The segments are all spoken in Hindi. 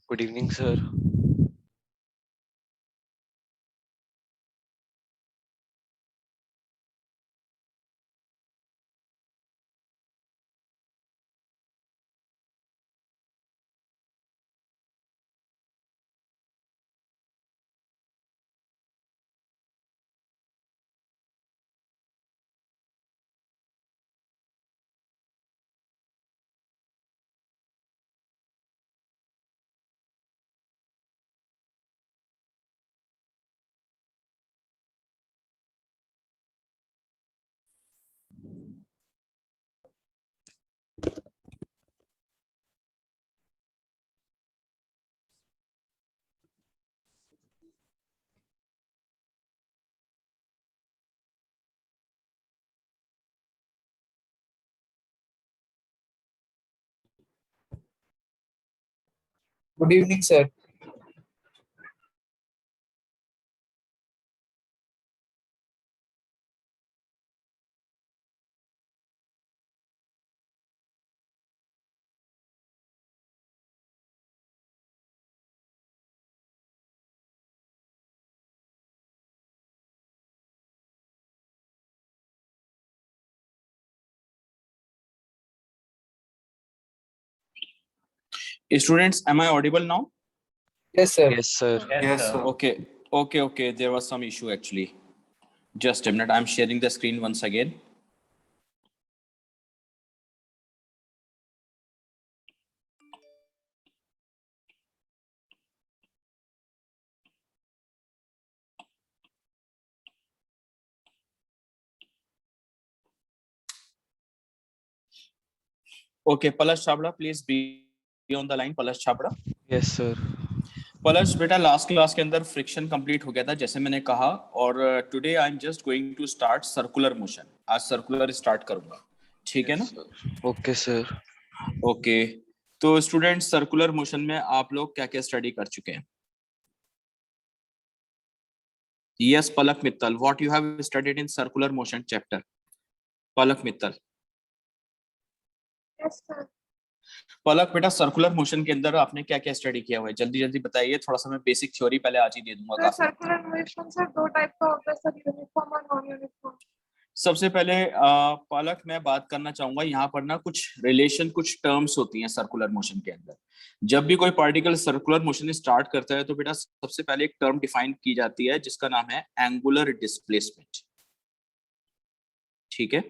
Good evening, sir. Good evening, sir. Students, am I audible now? Yes, sir. Yes, sir. Yes, sir. Okay. There was some issue actually. Just a minute. I'm sharing the screen once again. Okay, Palash Chabra, please be on the line. Palash Chabra. Yes, sir. Palash बेटा लास्ट क्लास के अंदर फ्रिक्शन कंप्लीट हो गया था जैसे मैंने कहा और today I am just going to start circular motion. आज सर्कुलर स्टार्ट करूंगा, ठीक है ना? Okay, sir. ओके तो स्टूडेंट सर्कुलर मोशन में आप लोग क्या क्या स्टडी कर चुके हैं? Yes Palak Mittal, what you have studied in circular motion chapter? Palak Mittal. Yes, sir. Palak बेटा सर्कुलर मोशन के अंदर आपने क्या क्या स्टडी किया हुआ है? जल्दी जल्दी बताइए, थोड़ा सा मैं बेसिक थ्योरी पहले आज ही दे दूंगा. Sir, काफी circular motion sir दो टाइप का होता है सर, यूनिफॉर्म और नॉन यूनिफॉर्म. सबसे पहले पलक मैं बात करना चाहूंगा यहाँ पर ना कुछ रिलेशन, कुछ टर्म्स होती हैं सर्कुलर मोशन के अंदर. जब भी कोई पार्टिकल सर्कुलर मोशन स्टार्ट करता है तो बेटा सबसे पहले एक टर्म डिफाइन की जाती है जिसका नाम है एंगुलर डिस्प्लेसमेंट. ठीक है,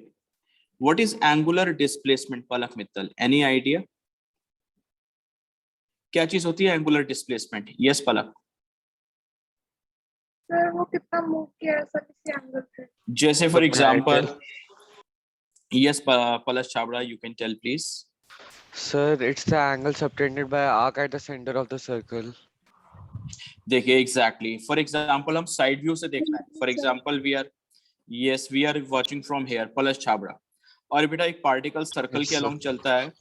what is angular displacement Palak Mittal? Any idea क्या चीज होती है एंगुलर डिस्प्लेसमेंट? यस पलक. सर वो कितना मूव किया है सर किसी एंगल पे. जैसे for But example, angle. Yes Palash Chhabra, you can tell please. Sir, it's the angle subtended by arc at the center of the circle. देखिए एग्जैक्टली, फॉर एग्जांपल हम साइड व्यू से देखना है. For example we are watching from here Palash Chhabra, और बेटा एक पार्टिकल सर्कल Yes, के sir. अलोंग चलता है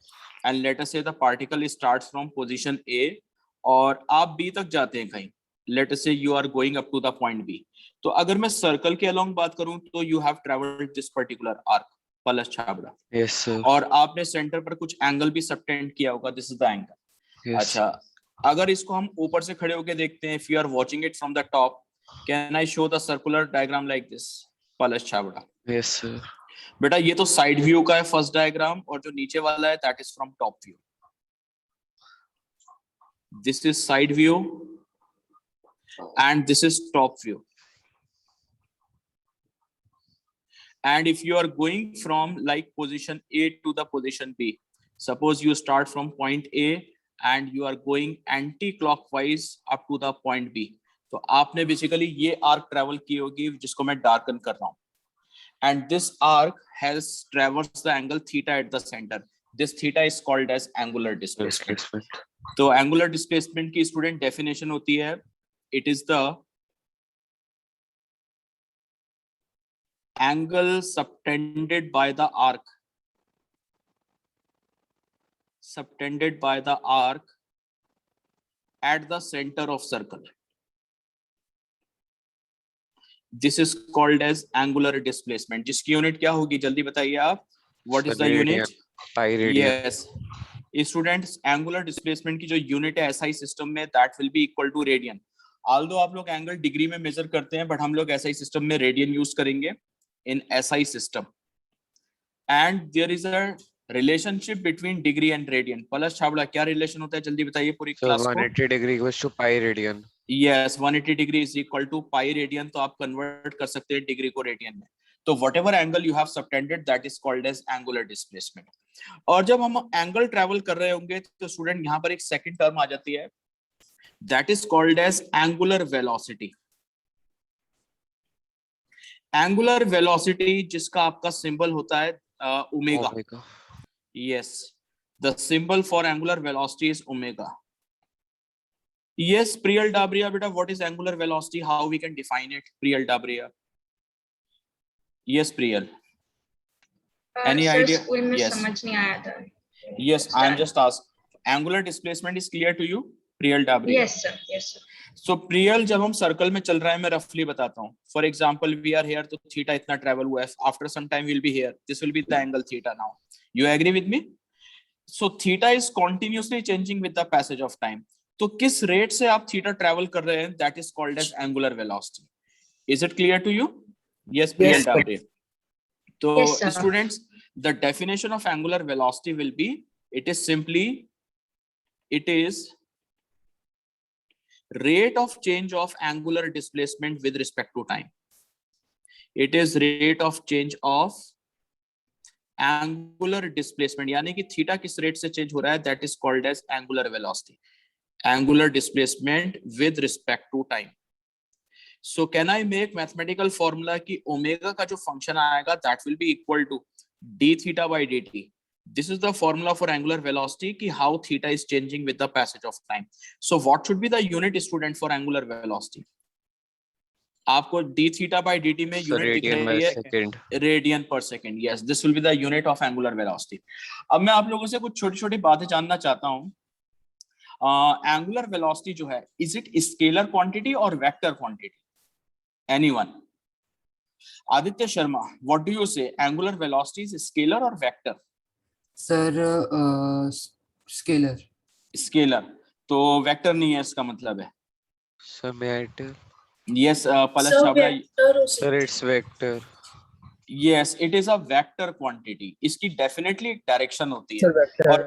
and let us say the particle starts from position A और आप बी तक जाते हैं कहीं. Let us say you are going up to the point B. तो अगर मैं सर्कल के अलोंग बात करूं तो you have travelled this particular arc Palash Chhabra, Yes, sir. और आपने सेंटर पर कुछ एंगल भी सबटेंड किया होगा. This is the angle. Yes. अच्छा, अगर इसको हम ऊपर से खड़े होकर देखते हैं, if you are watching it from the top, can I show the circular diagram like this Palash Chhabra? Yes, sir. बेटा ये तो साइड व्यू का है फर्स्ट डायग्राम, और जो नीचे वाला है that is from top view. This is side view and this is top view. And if you are going from like position A to the position B, suppose you start from point A and you are going anti-clockwise up to the point B, तो आपने basically ये arc travel की होगी जिसको मैं darken कर रहा हूँ, and this arc has traversed the angle theta at the center. This theta is called as angular displacement. Displacement. तो angular displacement की student definition होती है, it is the angle subtended by the arc at the center of circle. This is called as angular displacement. जिसकी यूनिट क्या होगी जल्दी बताइए आप? What is the Radian. unit? Pi radian. Yes, students angular displacement की जो यूनिट है एसआई सिस्टम में that will be equal to radian. Although आप लोग एंगल डिग्री में मेजर करते हैं बट हम लोग एसआई सिस्टम में रेडियन यूज करेंगे in SI system. And there is a relationship between degree and radian. Palash Chhabra क्या रिलेशन होता है जल्दी बताइए पूरी सर क्लास को। 180 degree equals to pi radian. Yes 180 degree is equal to pi radian, तो आप कन्वर्ट कर सकते हैं डिग्री को रेडियन में। तो whatever angle you have subtended that is called as angular displacement. और जब हम एंगल ट्रेवल कर रहे होंगे तो स्टूडेंट यहाँ पर एक सेकंड टर्म आ जाती है that is called as angular velocity. Angular velocity जिसका आपका सिंबल होता है omega. Yes the symbol for angular velocity is omega. Yes, Priyal Dabria, beta, what is angular velocity? How we can define it? Priyal Dabria. Yes, Priyal. Any sir idea? School में Yes. समझ नहीं आया था। Yes, I am just asked. Angular displacement is clear to you, Priyal Dabria? Yes sir, yes sir. So Priyal, जब हम सर्कल में चल रहे हैं मैं रफली बताता हूँ। For example, we are here, तो थीटा इतना ट्रेवल हुआ है। After some time, we'll be here. This will be the angle theta now. You agree with me? So theta is continuously changing with the passage of time. तो किस रेट से आप थीटा ट्रेवल कर रहे हैं that is called as angular velocity. Is it clear to you? Yes Priyal Dabre. तो students the definition of angular velocity will be it is simply it is rate of change of angular displacement with respect to time. It is rate of change of angular displacement, यानी कि थीटा किस रेट से चेंज हो रहा है that is called as angular velocity, angular displacement with respect to time. So can I make mathematical formula कि ओमेगा का जो फंक्शन आएगा that will be equal to d theta by dt. This is the formula for angular velocity कि how theta is changing with the passage of time. So what should be the unit student for angular velocity? आपको d theta by dt में यूनिट दिख रही है radian per second. Yes this will be the unit of angular velocity. अब मैं आप लोगों से कुछ छोटी छोटी बातें जानना चाहता हूँ। एंगुलर वेलोसिटी जो है is it scalar quantity or vector quantity? Anyone? Aditya Sharma, what do you say, angular velocity is scalar or vector? Sir scalar. Scalar तो वेक्टर नहीं है इसका मतलब है? Sir may I tell? Yes Palash Chhabra. Sir it's vector. Yes it is a vector quantity. इसकी डेफिनेटली एक डायरेक्शन होती है। और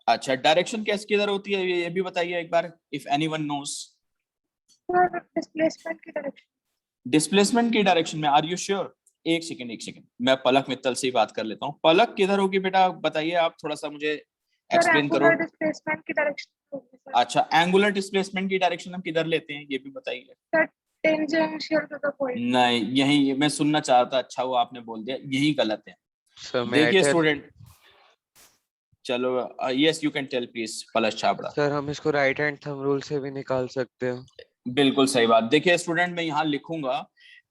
अच्छा डायरेक्शन कैसे किधर होती है ये भी बताइए एक बार इफ एनीवन नोस। डिस्प्लेसमेंट की डायरेक्शन। डिस्प्लेसमेंट की डायरेक्शन में? Are you sure? एक सेकंड मैं पलक मित्तल से ही बात कर लेता हूँ। पलक किधर होगी बेटा बताइए, आप थोड़ा सा मुझे एक्सप्लेन करो। डिस्प्लेसमेंट की डायरेक्शन। अच्छा एंगुलर डिस्प्लेसमेंट की डायरेक्शन हम किधर लेते हैं ये भी बताइए। Tangential to the point. नहीं यही मैं सुनना चाह रहा था, अच्छा वो आपने बोल दिया, यही गलत है। देखिए स्टूडेंट, चलो yes you can tell please Palash Chhabra. Sir हम इसको राइट हैंड थंब रूल से भी निकाल सकते हैं। बिल्कुल सही बात। देखिए स्टूडेंट मैं यहाँ लिखूंगा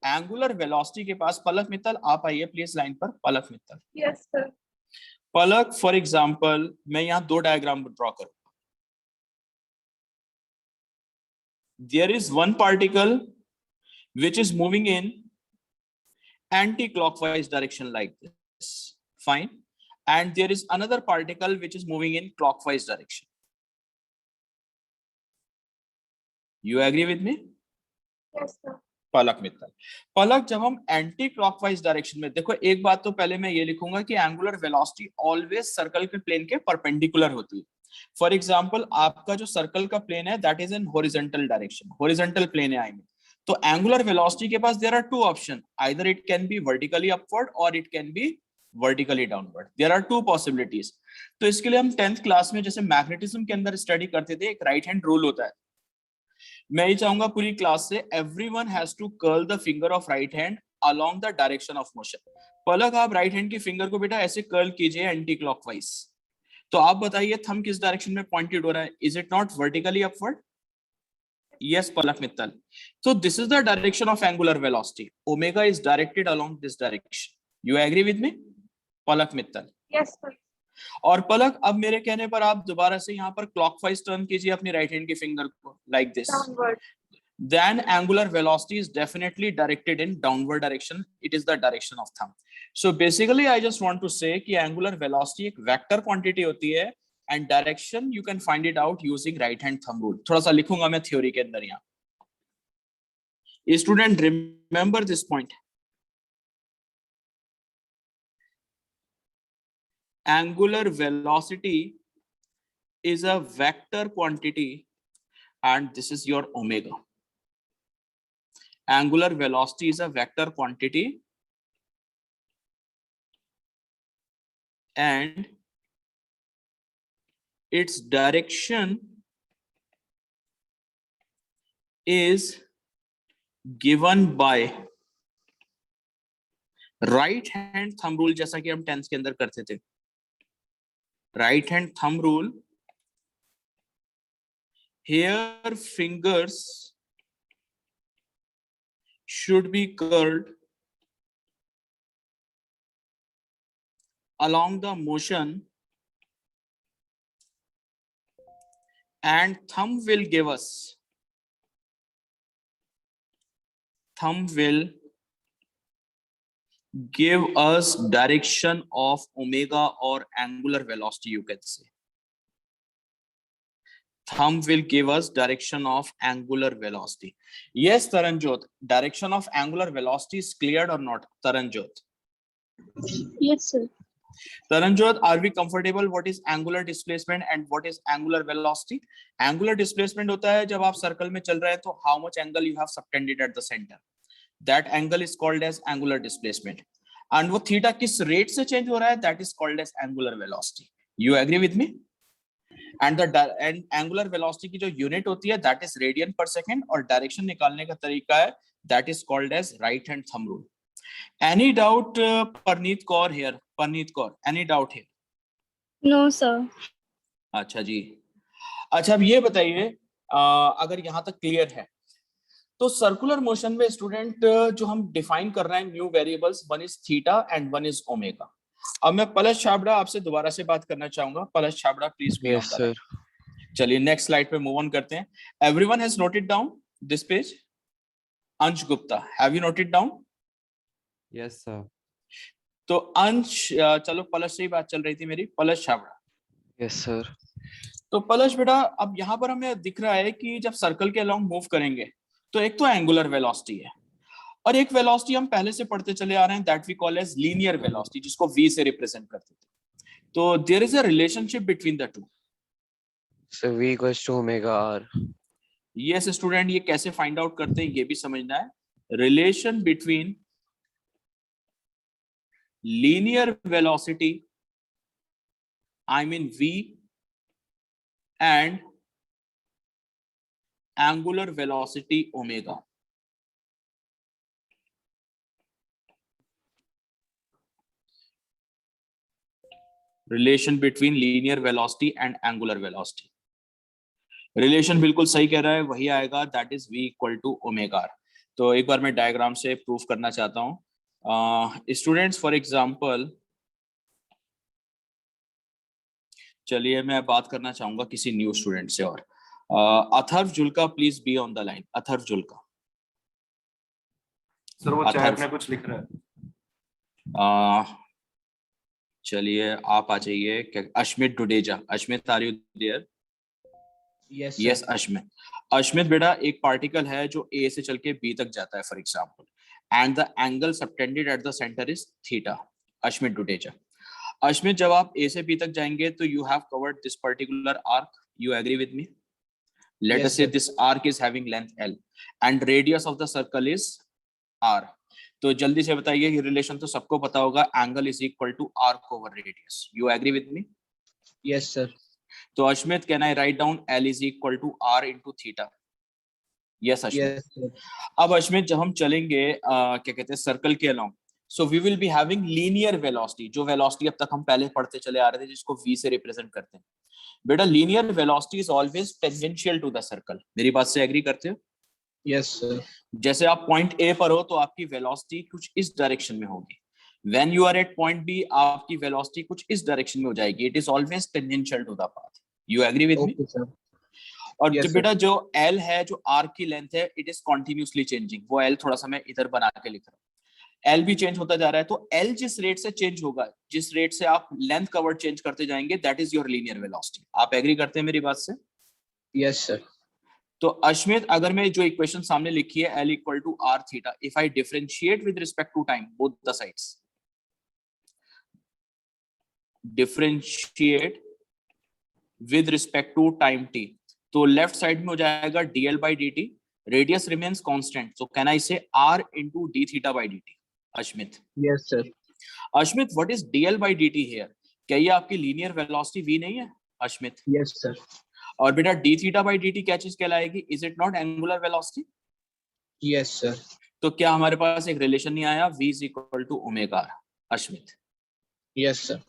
एंगुलर वेलोसिटी के पास, पलक मित्तल आप आइए प्लीज लाइन पर। Palak Mittal. Yes sir. Palak for example मैं यहाँ दो डायग्राम ड्रॉ करूंगा। There is one particle which is moving in anti-clockwise direction like this, fine, and there is another particle which is moving in clockwise direction. You agree with me? Yes sir. पलक मित्तल। पलक जब हम एंटी क्लॉकवाइज डायरेक्शन में, देखो एक बात तो पहले मैं ये लिखूंगा कि एंगुलर वेलोसिटी ऑलवेज सर्कल के प्लेन के परपेंडिकुलर होती है। फॉर एग्जांपल आपका जो सर्कल का प्लेन है that is in horizontal direction, horizontal plane है आई मीन। तो एंगुलर वेलोसिटी के पास there are two option, either it can be vertically upward or it can be vertically downward. There are two possibilities. तो इसके लिए हम 10th क्लास में जैसे मैग्नेटिज्म के अंदर स्टडी करते थे, एक राइट हैंड रूल होता है। मैं ये चाहूंगा पूरी क्लास से everyone has to curl the finger of right hand along the direction of motion. Palak आप राइट हैंड की फिंगर को बेटा ऐसे कर्ल कीजिए एंटी क्लॉकवाइज। तो आप बताइए थंब किस डायरेक्शन में पॉइंटेड हो रहा है? Is it not vertically upward? Yes, Palak Mittal. So this is the direction of angular velocity. Omega is directed along this direction. You agree with me, Palak Mittal? Yes sir. और पलक अब मेरे कहने पर आप दोबारा से यहाँ पर क्लॉकवाइज टर्न कीजिए अपनी राइट हैंड के फिंगर को like this. Downward. Then angular velocity is definitely directed in downward direction. It is the direction of thumb. So basically I just want to say कि angular velocity एक vector quantity होती है and direction you can find it out using right hand thumb rule. थोड़ा सा लिखूंगा मैं थ्योरी के अंदर यहाँ. Student, remember this point. Angular velocity is a vector quantity and this is your omega. Angular velocity is a vector quantity and its direction is given by right hand thumb rule, जैसा कि हम 10th के अंदर करते थे. Right hand thumb rule. Here fingers should be curled along the motion and thumb will give us direction of omega or angular velocity, you can say. Thumb will give us direction of angular velocity. Yes, Taranjot, direction of angular velocity is cleared or not, Taranjot? Yes, sir. Taranjot, are we comfortable what is angular displacement and what is angular velocity? Angular displacement होता है जब आप सर्कल में चल रहे हैं तो how much angle you have subtended at the center. That angle is called as angular displacement. And वो theta किस rate से change हो रहा है, that is called as angular velocity. You agree with me? And the angular velocity की जो unit होती है that is radian per second और direction निकालने का तरीका है that is called as right hand thumb rule. Any doubt, Parneet Kaur here? Parneet Kaur, any doubt here? No, sir. अच्छा जी. अच्छा अब ये बताइए अगर यहाँ तक क्लियर है तो सर्कुलर मोशन में स्टूडेंट जो हम डिफाइन कर रहे हैं new variables, one is theta and one is omega. अब मैं पलश छाबड़ा आपसे दोबारा से बात करना चाहूंगा. Palash Chhabra please. Yes, sir. चलिए नेक्स्ट स्लाइड पे मूव ऑन करते हैं. Everyone has noted down this page? Ansh Gupta, have you noted down? Yes sir. तो अंश, चलो पलश से ही बात चल रही थी मेरी. पलश छाबड़ा. Yes, sir. तो पलश बेटा अब यहाँ पर हमें दिख रहा है कि जब सर्कल के अलोंग मूव करेंगे तो एक तो एंगुलर वेलोसिटी है और एक वेलोसिटी हम पहले से पढ़ते चले आ रहे हैं that we call as linear velocity, जिसको v से रिप्रेजेंट करते थे. तो there is a relationship between the two. So v equals to omega r. Yes student, ये कैसे फाइंड आउट करते हैं ये भी समझना है. Relation between linear velocity, I mean v, and angular velocity omega. Relation between linear velocity and angular velocity. Relation बिल्कुल सही कह रहा है, वही आएगा, that is v equal to omega r. तो एक बार मैं डायग्राम से प्रूफ करना चाहता हूँ. स्टूडेंट्स फॉर एग्जांपल, चलिए मैं बात करना चाहूंगा किसी न्यू स्टूडेंट से. और Atharva Julka, please be on the line. Atharva Julka. Sir वो चैट में कुछ लिख रहा है. चलिए आप आ जाइए. Ashmit Dudeja. Ashmit, are you there? Yes Ashmit. Ashmit बेटा, एक पार्टिकल है जो ए से चल के बी तक जाता है for example, and the angle subtended at the centre is theta. Ashmit Dudeja. Ashmit, जब आप ए से बी तक जाएंगे तो you have covered this particular arc. You agree with me? Let us say this arc is having length L and radius of the circle is R. तो जल्दी से बताइए, ये रिलेशन तो सबको पता होगा, angle is equal to arc over radius. You agree with me? Yes, sir. तो Ashmit, can I write down L is equal to R into theta? Yes Ashmit. Yes, sir. अब अश्मित जब हम चलेंगे क्या कहते हैं सर्कल के along, so we will be having linear velocity, जो वेलोसिटी अब तक हम पहले पढ़ते चले आ रहे थे जिसको v से रिप्रेजेंट करते हैं. बेटा linear velocity is always tangential to the circle. मेरी बात से एग्री करते हो? Yes, sir. जैसे आप पॉइंट ए पर हो तो आपकी वेलोसिटी कुछ इस डायरेक्शन में होगी. When you are at point B, आपकी वेलोसिटी कुछ इस डायरेक्शन में हो जाएगी. It is always tangential to the path. You agree with me? Okay, sir. और Yes, जो sir. बेटा जो L है, जो आर्क की लेंथ है, इट इज कॉन्टिन्यूसली चेंजिंग. वो L थोड़ा सा मैं इधर बना के लिख रहा हूँ. एल भी चेंज होता जा रहा है, तो एल जिस रेट से चेंज होगा, जिस रेट से आप लेंथ कवर्ड चेंज करते जाएंगे, that is your linear velocity. आप एग्री करते हैं मेरी बात से? Yes, sir. तो अश्मित, अगर मैं जो इक्वेशन सामने लिखी है L equal to R theta, if I differentiate with respect to time both the sides, differentiate with respect to time t, तो लेफ्ट साइड में हो जाएगा dl by dt, radius remains constant, so can I say r into d theta by dt? Ashmit, Yes, sir. Ashmit, what is dl by dt here? क्या ये आपकी लीनियर वेलोसिटी v नहीं है अश्मित? Yes, sir. और बेटा d theta by dt क्या चीज कहलाएगी? Is it not angular velocity? Yes, sir. तो क्या हमारे पास एक रिलेशन नहीं आया, v is equal to omega r? Ashmit, Yes, sir.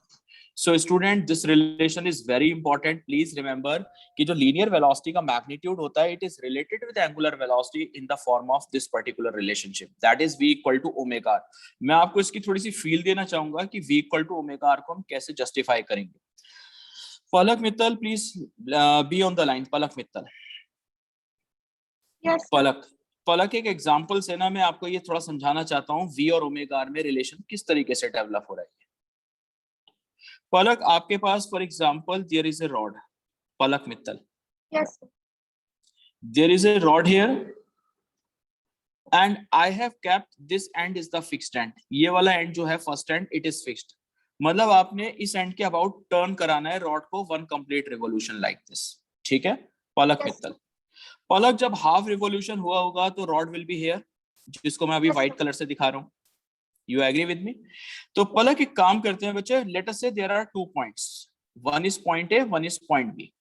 so student, this relation is very important. Please remember कि जो linear velocity का magnitude होता है, it is related with angular velocity in the form of this particular relationship, that is v equal to omega r. मैं आपको इसकी थोड़ी सी फील देना चाहूंगा कि v equal to omega r को हम कैसे justify करेंगे. पलक Mittal, please be on the line. Palak Mittal. Yes, sir. पलक एक एग्जाम्पल से ना मैं आपको ये थोड़ा समझाना चाहता हूँ v और ओमेगा r में रिलेशन किस तरीके से डेवलप हो रहा है. पलक, आपके पास for example there is a rod. Palak Mittal, Yes, sir. there is a rod here and I have kept this end is the fixed end. ये वाला end जो है first end, it is fixed. मतलब आपने इस end के अबाउट टर्न कराना है रॉड को one complete revolution like this. ठीक है पलक Yes. मित्तल. पलक, जब हाफ रिवोल्यूशन हुआ होगा तो रॉड विल बी हियर, जिसको मैं अभी Yes, व्हाइट sir. कलर से दिखा रहा हूँ. You agree with me? तो पलक एक काम करते हैं बच्चे, let us say there are 2 points, one is point A, one is point B.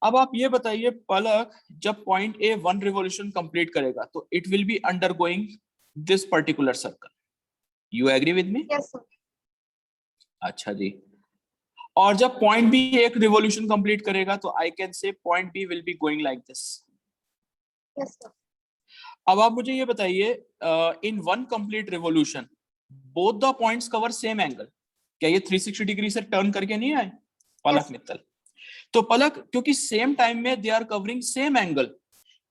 अब आप ये बताइए पलक, जब पॉइंट ए 1 रिवोल्यूशन कंप्लीट करेगा तो it will be undergoing this particular circle. You agree with me? Yes, sir. अच्छा जी. और जब पॉइंट बी एक रिवोल्यूशन कंप्लीट करेगा तो I can say point B will be going like this. Yes, sir. अब आप मुझे ये बताइए, in one complete revolution both the points cover same angle, क्या ये 360 डिग्री से टर्न करके नहीं आए? पलक Yes. मित्तल, तो पलक क्योंकि सेम टाइम में they are covering same angle,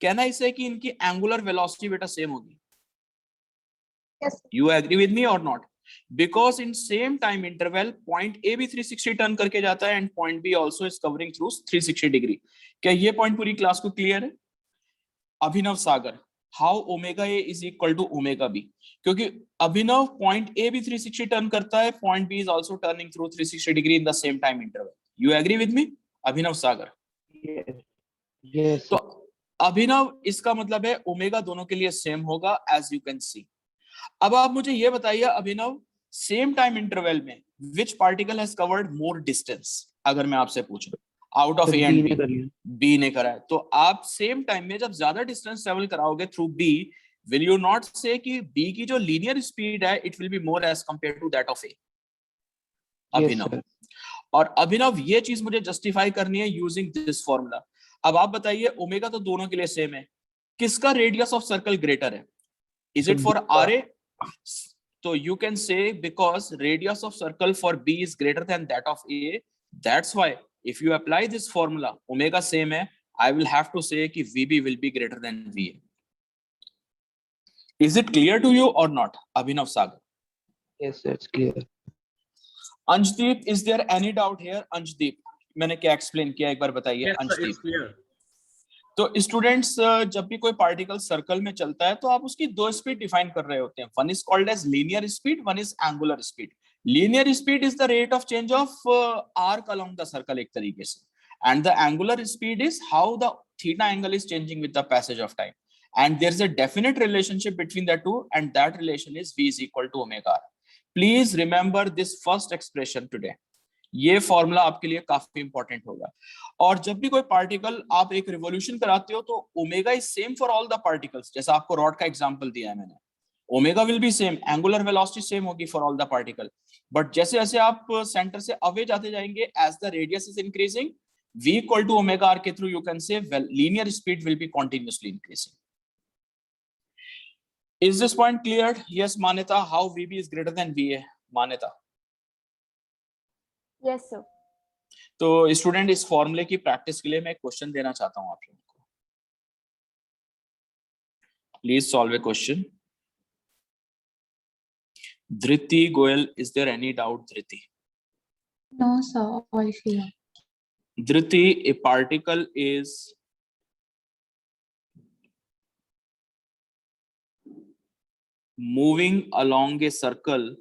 कहना इसे कि इनकी एंगुलर वेलोसिटी बेटा सेम होगी. Yes, sir. You agree with me और not? Because in same time interval point A भी 360 टर्न करके जाता है and point B also is covering through 360 degree. क्या ये पॉइंट पूरी क्लास को क्लियर है? Abhinav Sagar, how omega A is equal to omega B? क्योंकि अभिनव पॉइंट ए भी 360 टर्न करता है, point B is also turning through 360 degree in the same time interval. You agree with me Abhinav Sagar? Yes. तो अभिनव, इसका मतलब है ओमेगा दोनों के लिए सेम होगा एज यू कैन सी. अब आप मुझे ये बताइए अभिनव, सेम टाइम इंटरवल में which particle has covered more distance? अगर मैं आपसे पूछूं out of A and B ने करा है, तो आप सेम टाइम में जब ज्यादा डिस्टेंस ट्रेवल कराओगे through B, will you not say कि बी की जो लीनियर स्पीड है it will be more as compare to that of A? Abhinav, और अभिनव ये चीज मुझे जस्टिफाई करनी है यूजिंग दिस फॉर्मूला. अब आप बताइए ओमेगा तो दोनों के लिए सेम है, किसका रेडियस ऑफ सर्कल ग्रेटर है? Is it for R A? तो you can say because radius of circle for B is greater than that of A, that's why if you apply this formula, omega same hai, I will have to say ki VB will be greater than VA. Is it clear to you or not, Abhinav Sagar? Yes, sir. It's clear. Anjdeep, is there any doubt here? Anjdeep, मैंने क्या explain किया एक बार बताइए. Yes, sir, Anjdeep. it's clear. तो स्टूडेंट्स, जब भी कोई पार्टिकल सर्कल में चलता है तो आप उसकी दो स्पीड डिफाइन कर रहे होते हैं. One is called as linear speed, one is angular speed. Linear speed is the rate of change of arc along the circle एक तरीके से, and the angular speed is how the theta angle is changing with the passage of time, and there is a definite relationship between the two, and that relation is v is equal to omega r. Please remember this first expression today. ये फॉर्मूला आपके लिए काफी इंपॉर्टेंट होगा. और जब भी कोई पार्टिकल आप एक रिवोल्यूशन कराते हो तो omega is same for all the particles. जैसा आपको रॉड का एग्जांपल दिया है मैंने, omega will be same, angular velocity same होगी for all the particle. But जैसे जैसे आप सेंटर से अवे जाते जाएंगे, as the radius is increasing, v equal to omega R के through you can say linear speed will be continuously increasing. Is this point clear? Yes, Manita. How VB is greater than VA? Manita. Yes, sir. तो स्टूडेंट, इस फॉर्मूले की प्रैक्टिस के लिए मैं एक क्वेश्चन देना चाहता हूं आप लोगों को. Please solve A question. Dhriti Goyal, is there any doubt, Dhriti? No, sir. All clear. Dhriti, a particle is moving along a circle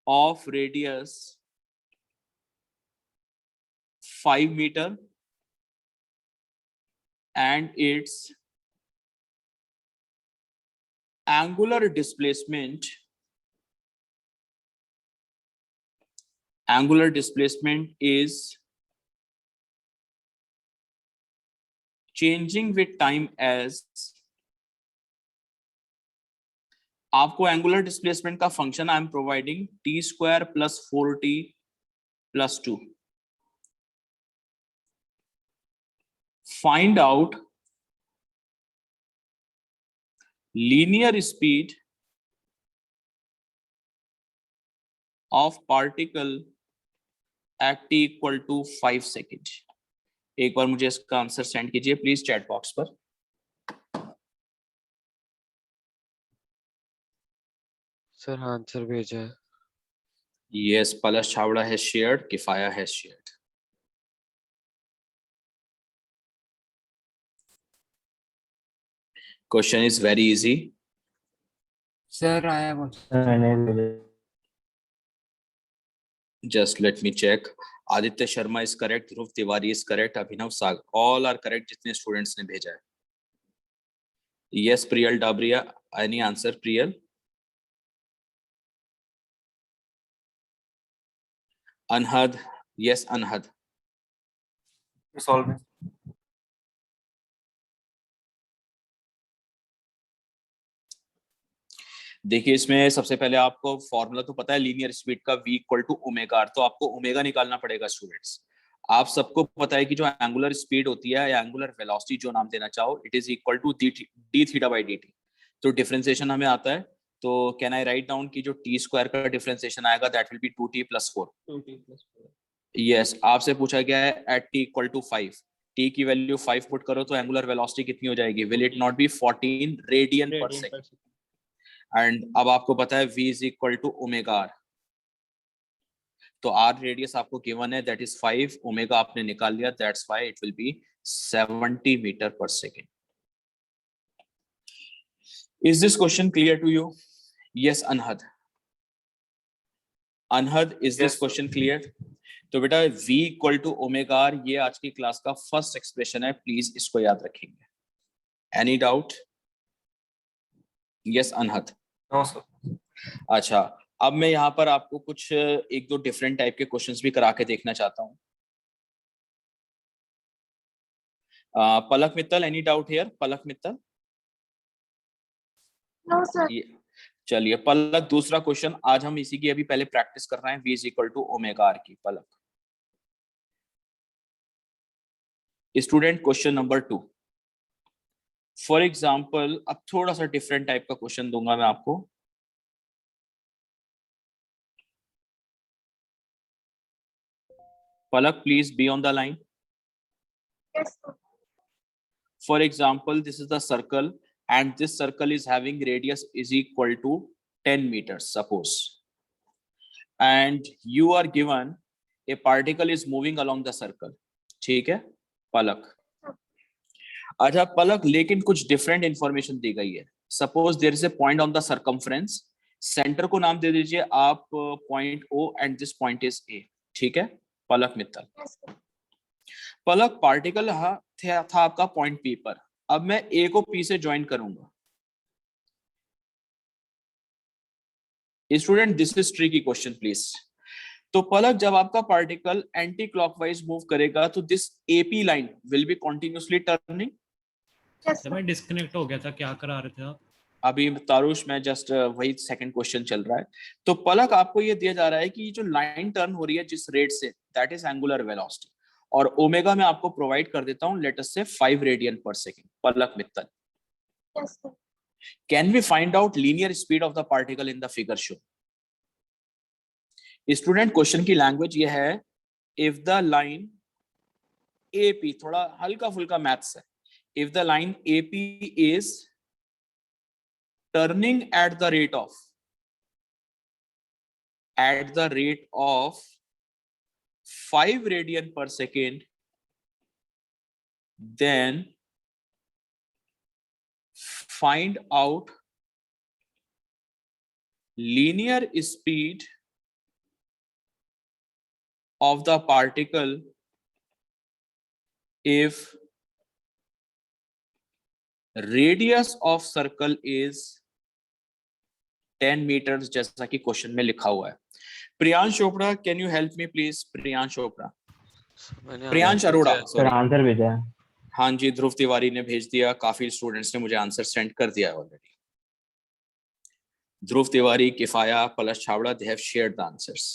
of radius 5 meter and its angular displacement is changing with time as आपको एंगुलर डिस्प्लेसमेंट का function I am providing t square plus 4t plus 2. Find out linear speed of particle at t equal to 5 seconds. एक बार मुझे इसका आंसर सेंड कीजिए प्लीज चैट बॉक्स पर. सर आंसर भेजा है. Yes, Palash Chawda has shared, Kifaya has shared. Question is very easy. Sir, I have also. Just let me check. Aditya Sharma is correct. Dhruv Tiwari is correct. Abhinav Sagar. All are correct. जितने students ने भेजा है. Yes, Priyal Dabria. Any answer, Priyal? Anhad. Yes, Anhad. Solve it. देखिए इसमें सबसे पहले आपको फॉर्मूला तो पता है लीनियर स्पीड का v equal to omega R. तो आपको ओमेगा निकालना पड़ेगा स्टूडेंट्स. आप सबको पता है कि जो एंगुलर स्पीड होती है या एंगुलर वेलोसिटी जो नाम देना चाहो it is equal to d theta by d t. तो डिफरेंशिएशन हमें आता है. तो कैन आई राइट डाउन की जो टी स्क्वायर का डिफरेंशिएशन आएगा that will be 2t + 4. Yes, आपसे पूछा गया है at t equal to 5. t की वैल्यू 5 पुट करो तो एंगुलर वेलोसिटी कितनी हो जाएगी? Will it not be 14 radian per second? And अब आपको पता है v is equal to omega R. तो r रेडियस आपको गिवन है दैट इज 5. ओमेगा आपने निकाल लिया that's why it will be 70 metre per second. Is this question clear to you? Yes Anhad. Anhad, is this question clear? तो बेटा v equal to omega R ये आज की क्लास का फर्स्ट एक्सप्रेशन है. प्लीज इसको याद रखेंगे. Any doubt? Yes Anhad. No, sir. अच्छा, अब मैं यहाँ पर आपको कुछ एक दो डिफरेंट टाइप के क्वेश्चंस भी करा के देखना चाहता हूँ. Palak Mittal, any doubt here? Palak Mittal? No, sir. चलिए पलक, दूसरा क्वेश्चन आज हम इसी की अभी पहले प्रैक्टिस कर रहे हैं v is equal to omega R की. Palak student, question number 2. For example अब थोड़ा सा डिफरेंट टाइप का क्वेश्चन दूंगा मैं आपको. Palak please be on the line. Yes, sir. For example, this is the circle and this circle is having radius is equal to 10 meters suppose, and you are given a particle is moving along the circle. ठीक है पलक? अच्छा पलक, लेकिन कुछ डिफरेंट इंफॉर्मेशन दी गई है. Suppose there is a point on the circumference. Centre को नाम दे दीजिए आप point O and this point is A. ठीक है Palak Mittal? Yes, sir. Palak, particle था आपका पॉइंट P पर. अब मैं A को P से ज्वाइन करूंगा. Student this is tricky question please. तो पलक, जब आपका पार्टिकल एंटी क्लॉकवाइज मूव करेगा तो this AP line will be continuously turning. Yes, sir. मैं डिस्कनेक्ट हो गया था, क्या करा रहे थे आप? अभी तारुष में जस्ट वही सेकंड क्वेश्चन चल रहा है. तो पलक आपको ये दिया जा रहा है कि ये जो लाइन टर्न हो रही है जिस rate say that is angular velocity, और ओमेगा में आपको प्रोवाइड कर देता हूं लेट अस से 5 radian per second. Palak Mittal, Yes, sir. Can we find out linear speed of the particle in the figure show? Student question की लैंग्वेज ये है, इफ द लाइन AP, थोड़ा हल्का फुल्का मैथ्स है. If the line AP is turning at the rate of 5 radian per second, then find out linear speed of the particle if radius of circle is 10 meters, जैसा कि क्वेश्चन में लिखा हुआ है. Priyansh Chopra, can you help me please? Priyansh Chopra, Priyansh Arora, sir sorry. Answer भेजा है. हाँ जी, ध्रुव तिवारी ने भेज दिया. काफी स्टूडेंट्स ने मुझे आंसर सेंड कर दिया है ऑलरेडी. ध्रुव तिवारी, किफाया, पलश छावड़ा, they have shared the answers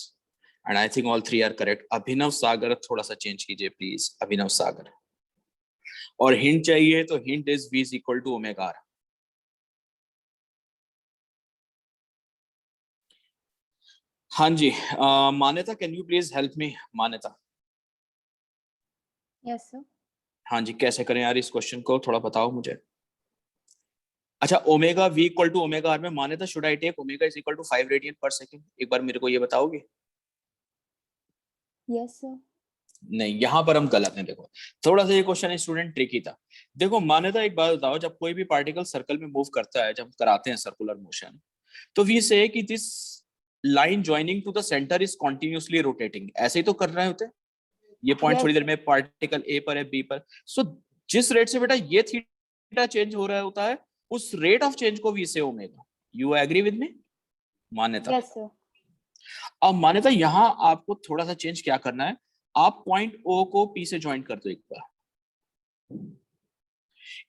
and I think all three are correct. अभिनव सागर, थोड़ा सा चेंज कीजिए प्लीज. अभिनव सागर. और हिंट चाहिए तो hint is v is equal to omega r. हाँ जी, मान्यता, can you please help me? Manyata. Yes, sir. हाँ जी, कैसे करें यार इस क्वेश्चन को, थोड़ा बताओ मुझे. अच्छा, omega v equal to omega r में Manyata should I take omega is equal to 5 radian per second? एक बार मेरे को ये बताओगे? Yes, sir. नहीं, यहाँ पर हम गलत हैं. देखो, थोड़ा सा ये क्वेश्चन स्टूडेंट ट्रिकी था. देखो मान्यता, एक बात बताओ, जब कोई भी पार्टिकल सर्कल में मूव करता है, जब कराते हैं सर्कुलर मोशन, तो वी से कि this line joining two the centre is continuously rotating. ऐसे ही तो कर रहे होते हैं. ये पॉइंट Yes. थोड़ी देर में पार्टिकल ए पर है, बी पर. सो जिस रेट से बेटा ये थीटा चेंज हो रहा होता है, उस रेट ऑफ चेंज को we say omega. You agree with me Manyata? Yes, sir. अब मान्यता, यहाँ आपको थोड़ा सा चेंज क्या करना है, आप पॉइंट ओ को पी से ज्वाइन कर दो एक बार.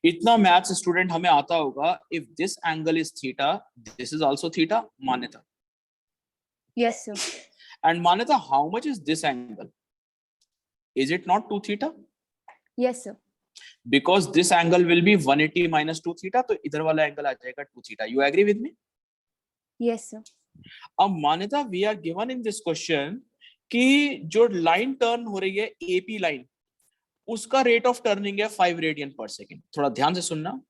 इतना मैथ्स स्टूडेंट हमें आता होगा. If this angle is theta, this is also theta. मान्यता. Yes, sir. एंड मान्यता, how much is this angle? Is it not 2 theta? Yes, sir. Because this angle will be 180 minus 2 theta, तो इधर वाला एंगल आ जाएगा 2 theta. You agree with me? Yes, sir. अब मान्यता, we are given in this question कि जो लाइन टर्न हो रही है AP लाइन, उसका रेट ऑफ टर्निंग है 5 रेडियन पर सेकेंड. थोड़ा ध्यान से सुनना.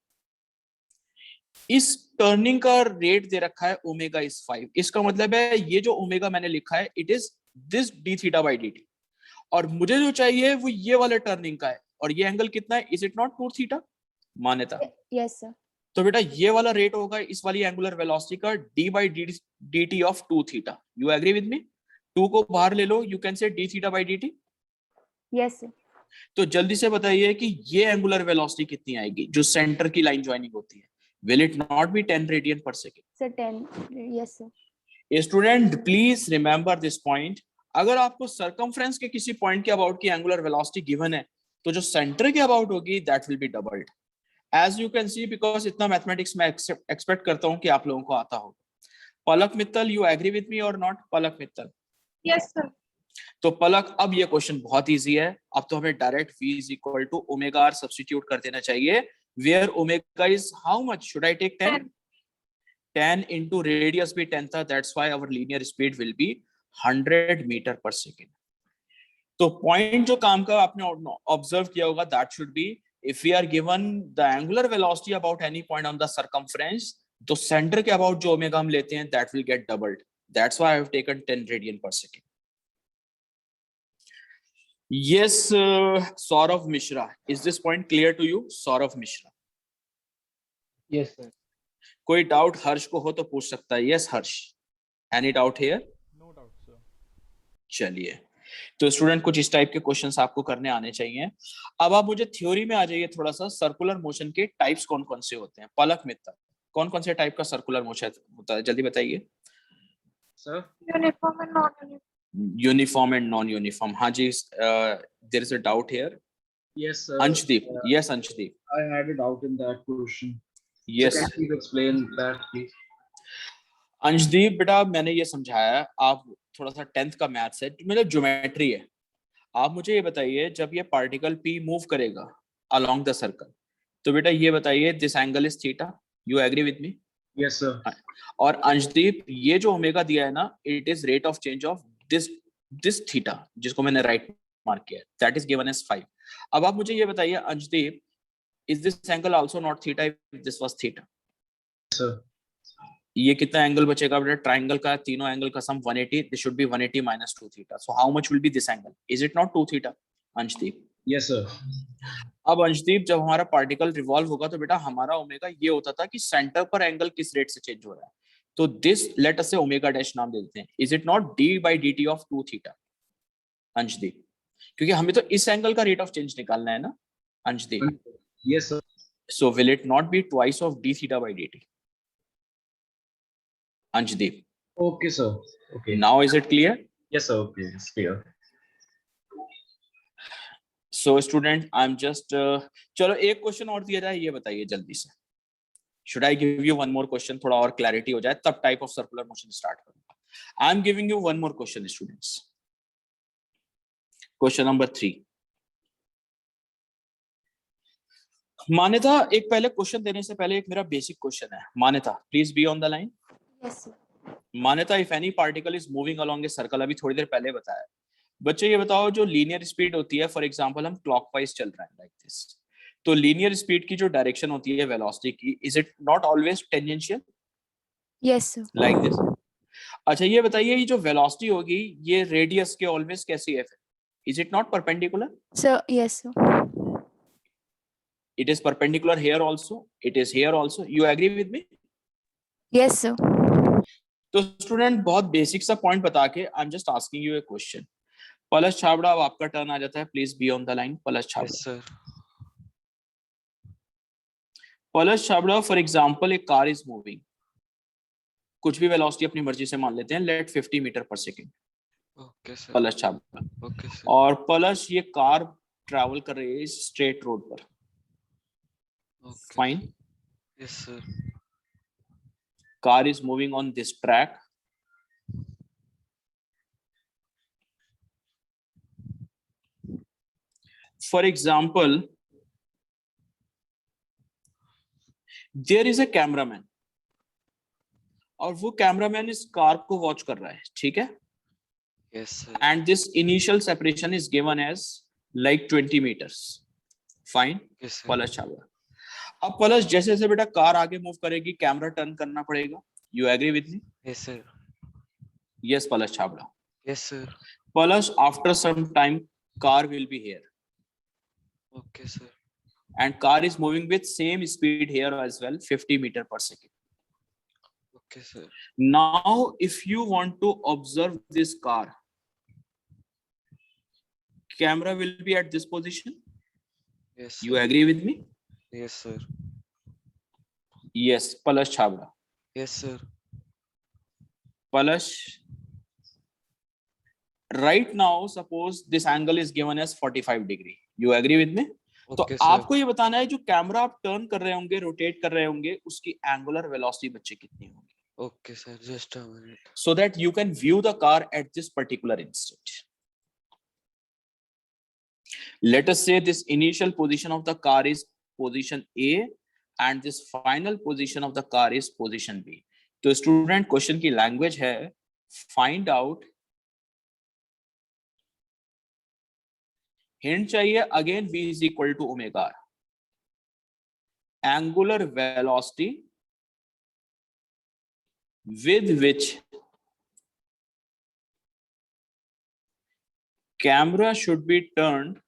इस टर्निंग का रेट दे रखा है ओमेगा इज 5. इसका मतलब है ये जो ओमेगा मैंने लिखा है, it is this d theta by dt. और मुझे जो चाहिए वो ये वाले टर्निंग का है. और ये एंगल कितना है? Is it not 2 theta? मान्यता. Yes, sir. तो बेटा ये वाला रेट होगा इस वाली एंगुलर वेलोसिटी का d by dt of 2 theta. You agree with me? 2 को बाहर ले लो, you can say d theta by dt. Yes, sir. तो जल्दी से बताइए कि ये एंगुलर वेलोसिटी कितनी आएगी जो सेंटर की लाइन ज्वाइनिंग होती है? Will it not be 10 radian per second? Sir, 10. Yes, sir. Student please remember this point. अगर आपको सर्कमफ्रेंस के किसी पॉइंट के अबाउट की एंगुलर वेलोसिटी गिवन है, तो जो सेंटर के अबाउट होगी that will be doubled. As you can see, because इतना मैथमेटिक्स में एक्सपेक्ट करता हूं कि आप लोगों को आता होगा. Palak Mittal, you agree with me और not? Palak Mittal. Yes, sir. तो पलक, अब ये क्वेश्चन बहुत इजी है. अब तो हमें direct v is equal to omega r substitute कर देना चाहिए. Where omega is how much? Should I take 10? 10 into radius भी 10 था. That's why our linear speed will be 100 meter per second. तो पॉइंट जो काम का आपने ऑब्जर्व किया होगा, that should be if we are given the angular velocity about any point on the circumference, तो सेंटर के अबाउट जो ओमेगा हम लेते हैं that will get doubled. That's why I have taken 10 radian per second. Yes, Saurav Mishra, is this point clear to you? Saurav Mishra. Yes, sir. कोई डाउट हर्ष को हो तो पूछ सकता है. Yes, Harsh. Any doubt here? No doubt, sir. चलिए, तो स्टूडेंट कुछ इस टाइप के क्वेश्चंस आपको करने आने चाहिए. अब आप मुझे थ्योरी में आ जाइए थोड़ा सा. सर्कुलर मोशन के टाइप्स कौन कौन से होते हैं? पलक मित्तल, कौन कौन से टाइप का सर्कुलर मोशन होता है? जल्दी बताइए. Sir. Uniform and non-uniform. Uniform and non uniform. हाँ जी, there is a doubt here. Yes, sir. Anshdeep. Yes Anshdeep. I had a doubt in that question. Yes So can you please explain that, please? Anshdeep बेटा, मैंने ये समझाया. आप थोड़ा सा 10th का मैथ्स है, मतलब ज्योमेट्री है. आप मुझे ये बताइए, जब ये पार्टिकल P मूव करेगा अलोंग द सर्कल, तो बेटा ये बताइए this angle is theta. You agree with me? Yes, sir. और अंशदीप, ये जो ओमेगा दिया है ना, it is rate of change of this theta, जिसको मैंने राइट मार्क किया है, दैट इज गिवन एज 5. अब आप मुझे ये बताइए Anshdeep, is this angle also not theta if this was theta? Sir. ये कितना एंगल बचेगा बेटा? ट्राइंगल का तीनों एंगल का सम 180, this should be 180 minus 2 theta. So how much will be this angle? Is it not 2 theta? Anshdeep, Yes, sir. अब अंशदीप जब हमारा पार्टिकल रिवॉल्व होगा तो बेटा हमारा ओमेगा ये होता था कि सेंटर पर एंगल किस रेट से चेंज हो रहा है, तो दिस लेट अस से ओमेगा डैश नाम दे देते हैं. Is it not d/dt of 2 theta? Anshdeep, क्योंकि हमें तो इस एंगल का रेट ऑफ चेंज निकालना है ना Anshdeep. Yes, sir. So will it not be twice of d theta by dt? Anjdeep, Okay, sir. Okay. now is it clear? Yes, sir. Okay, it's clear. So student, I'm just चलो एक क्वेश्चन और दिया जाए, ये बताइए जल्दी से. Should I give you one more question? थोड़ा और क्लैरिटी हो जाए तब type of circular motion start करूंगा. I'm giving you one more question, students. Question number 3. मान्यता, एक पहले क्वेश्चन देने से पहले एक मेरा बेसिक क्वेश्चन है. मान्यता, please be on the line. Yes, sir. मान्यता, if any particle is moving along a circle, अभी थोड़ी देर पहले बताया. बच्चे ये बताओ, जो लीनियर स्पीड होती है, फॉर एग्जांपल हम क्लॉकवाइज चल रहे हैं लाइक दिस, तो लीनियर स्पीड की जो डायरेक्शन होती है वेलोसिटी की, is it not always tangential Yes, sir. Like this? अच्छा ये बताइए, ये जो वेलोसिटी होगी ये रेडियस के ऑलवेज कैसी है? Is it not perpendicular? Sir, yes, sir. It is perpendicular here also, it is here also. You agree with me? Yes, sir. तो स्टूडेंट बहुत बेसिक सा पॉइंट बता के I am just asking you a question. Palash Chhabra, अब आपका टर्न आ जाता है. Please be on the line. Palash Chhabra. Yes, sir. Palash Chhabra, for example एक कार इज मूविंग, कुछ भी वेलोसिटी अपनी मर्जी से मान लेते हैं, let 50 metre per second. Okay, sir. Palash Chhabra. Okay, sir. और पलश ये कार ट्रैवल कर रही है स्ट्रेट रोड पर. Okay. Fine. Yes, sir. Car is moving on this track. For example, there is a cameraman. और वो कैमरामैन इस कार को वॉच कर रहा है, ठीक है? Yes, sir. And this initial separation is given as like 20 meters. Fine. Yes, sir. Palash Chhabra. अब पलश जैसे जैसे बेटा कार आगे मूव करेगी, कैमरा टर्न करना पड़ेगा. You agree with me? Yes, sir. Yes, Palash Chhabra. Yes, sir. Palash, after some time, car will be here. Okay, sir. And car is moving with same speed here as well, 50 meter per second. Okay, sir. Now, if you want to observe this car, camera will be at this position. Yes, You sir. agree with me? Yes, sir. Yes, Palash Chabra. Yes, sir. Palash, right now, suppose this angle is given as 45 degree. You agree with me? तो Okay, sir. आपको ये बताना है जो कैमरा आप टर्न कर रहे होंगे, रोटेट कर रहे होंगे, उसकी एंगुलर वेलोसिटी बच्चे कितनी होगी, Okay, sir. Just a minute. so that you can view the car at this particular instant. Let us say this initial position of the car is position A and this final position of the car is position B. तो स्टूडेंट क्वेश्चन की लैंग्वेज है फाइंड आउट, हिंट चाहिए again, V is equal to omega r, angular velocity with which camera should be turned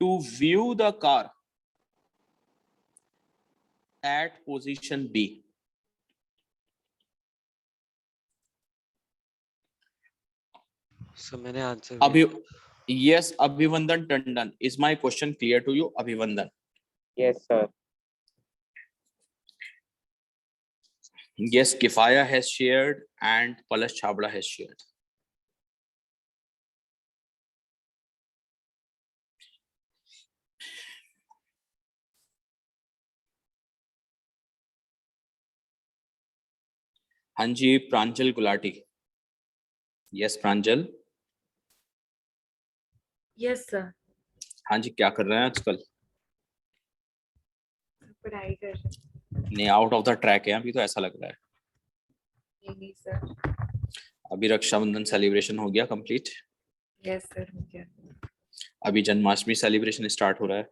to view the car at position B. So मैंने आंसर अभी yes, Abhivandan Tandon, is my question clear to you? Abhivandan. Yes, sir. Yes, Kifaya has shared and Palash Chabra has shared. हाँ जी, प्रांजल गुलाटी. यस प्रांजल. Yes, sir. हाँ जी, क्या कर रहे हैं आजकल? पढ़ाई कर रहे हैं। नहीं, आउट ऑफ द ट्रैक है अभी तो, ऐसा लग रहा है. नहीं सर। अभी रक्षाबंधन सेलिब्रेशन हो गया कंप्लीट. यस सर, हो गया। अभी जन्माष्टमी सेलिब्रेशन स्टार्ट हो रहा है.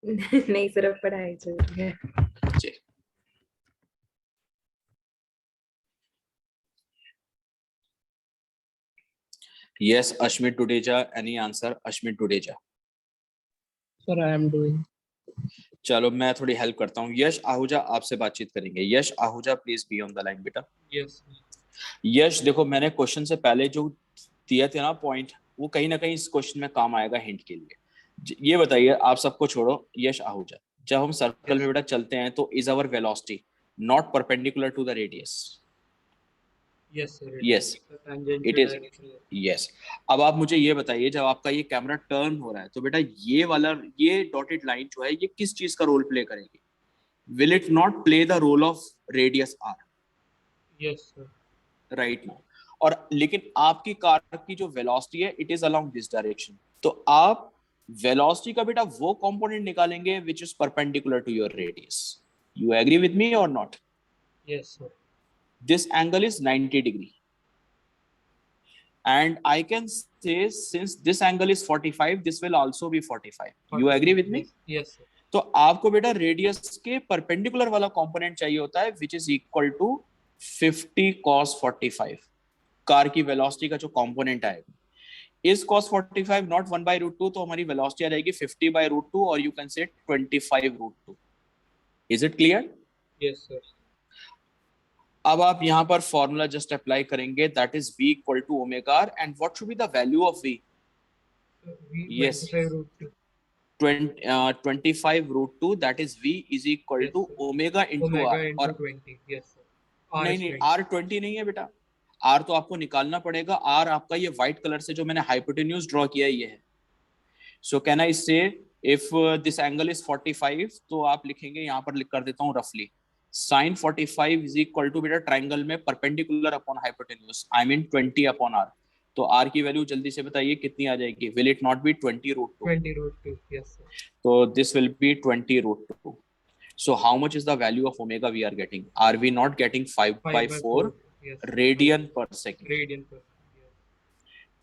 नहीं, सिर्फ पढ़ाई चल रही है। जी। Yes, Ashmit Dudeja. Any answer? Ashmit Dudeja. Sir, I am doing. चलो मैं थोड़ी हेल्प करता हूँ। यश आहूजा आपसे बातचीत करेंगे। Yash Ahuja please be on the line बेटा। Yes. यश देखो, मैंने क्वेश्चन से पहले जो दिया थे ना पॉइंट, वो कहीं ना कहीं इस क्वेश्चन में काम आएगा हिंट के लिए। ये बताइए, आप सबको छोड़ो, यश आहूजा, जब हम सर्कल में बेटा चलते हैं तो is our velocity not perpendicular to the radius? Yes, sir. Yes, Tangential it is. direction. Yes. अब आप मुझे ये बताइए, जब आपका ये कैमरा टर्न हो रहा है तो बेटा ये वाला, ये डॉटेड लाइन जो है, ये किस चीज का रोल प्ले करेगी? Will it not play the role of radius r? Yes, sir. Right now. और लेकिन आपकी कार की जो वेलोसिटी है, it is along this direction, तो आप वेलोसिटी का बेटा वो कंपोनेंट निकालेंगे which is perpendicular to your radius. You agree with me और not? Yes, sir. This angle is 90 degree. And I can say, since this angle is 45, this will also be 45. You agree with me? Yes, sir. तो आपको बेटा रेडियस के परपेंडिकुलर वाला कंपोनेंट चाहिए होता है, which is equal to 50 cos 45. Car की वेलोसिटी का जो कंपोनेंट आएगा is cos 45 not 1/√2, तो हमारी वेलोसिटी आ जाएगी 50/√2, और you can say 25√2. Is it clear? Yes, sir. अब आप यहाँ पर फॉर्मूला जस्ट अप्लाई करेंगे, that is v equal to omega r, and what should be the value of v? Yes. 25√2, that is v is equal to omega into r. और 20. Yes, sir. नहीं, r 20 नहीं है बेटा, r तो आपको निकालना पड़ेगा। r आपका ये व्हाइट कलर से जो मैंने हाइपोटेन्यूज ड्रॉ किया है, ये है। सो कैन आई से इफ दिस एंगल इज 45, तो आप लिखेंगे, यहाँ पर लिख कर देता हूँ रफली, sin 45 is equal to बेटा ट्राइंगल में perpendicular upon hypotenuse, I mean 20 upon r। तो r की वैल्यू जल्दी से बताइए कितनी आ जाएगी? Will it not be 20√2? 20√2. Yes, sir. तो this will be 20√2. So how much is the value of omega we are getting? Are we not getting 5/4 Yes. radian per second? Radian per.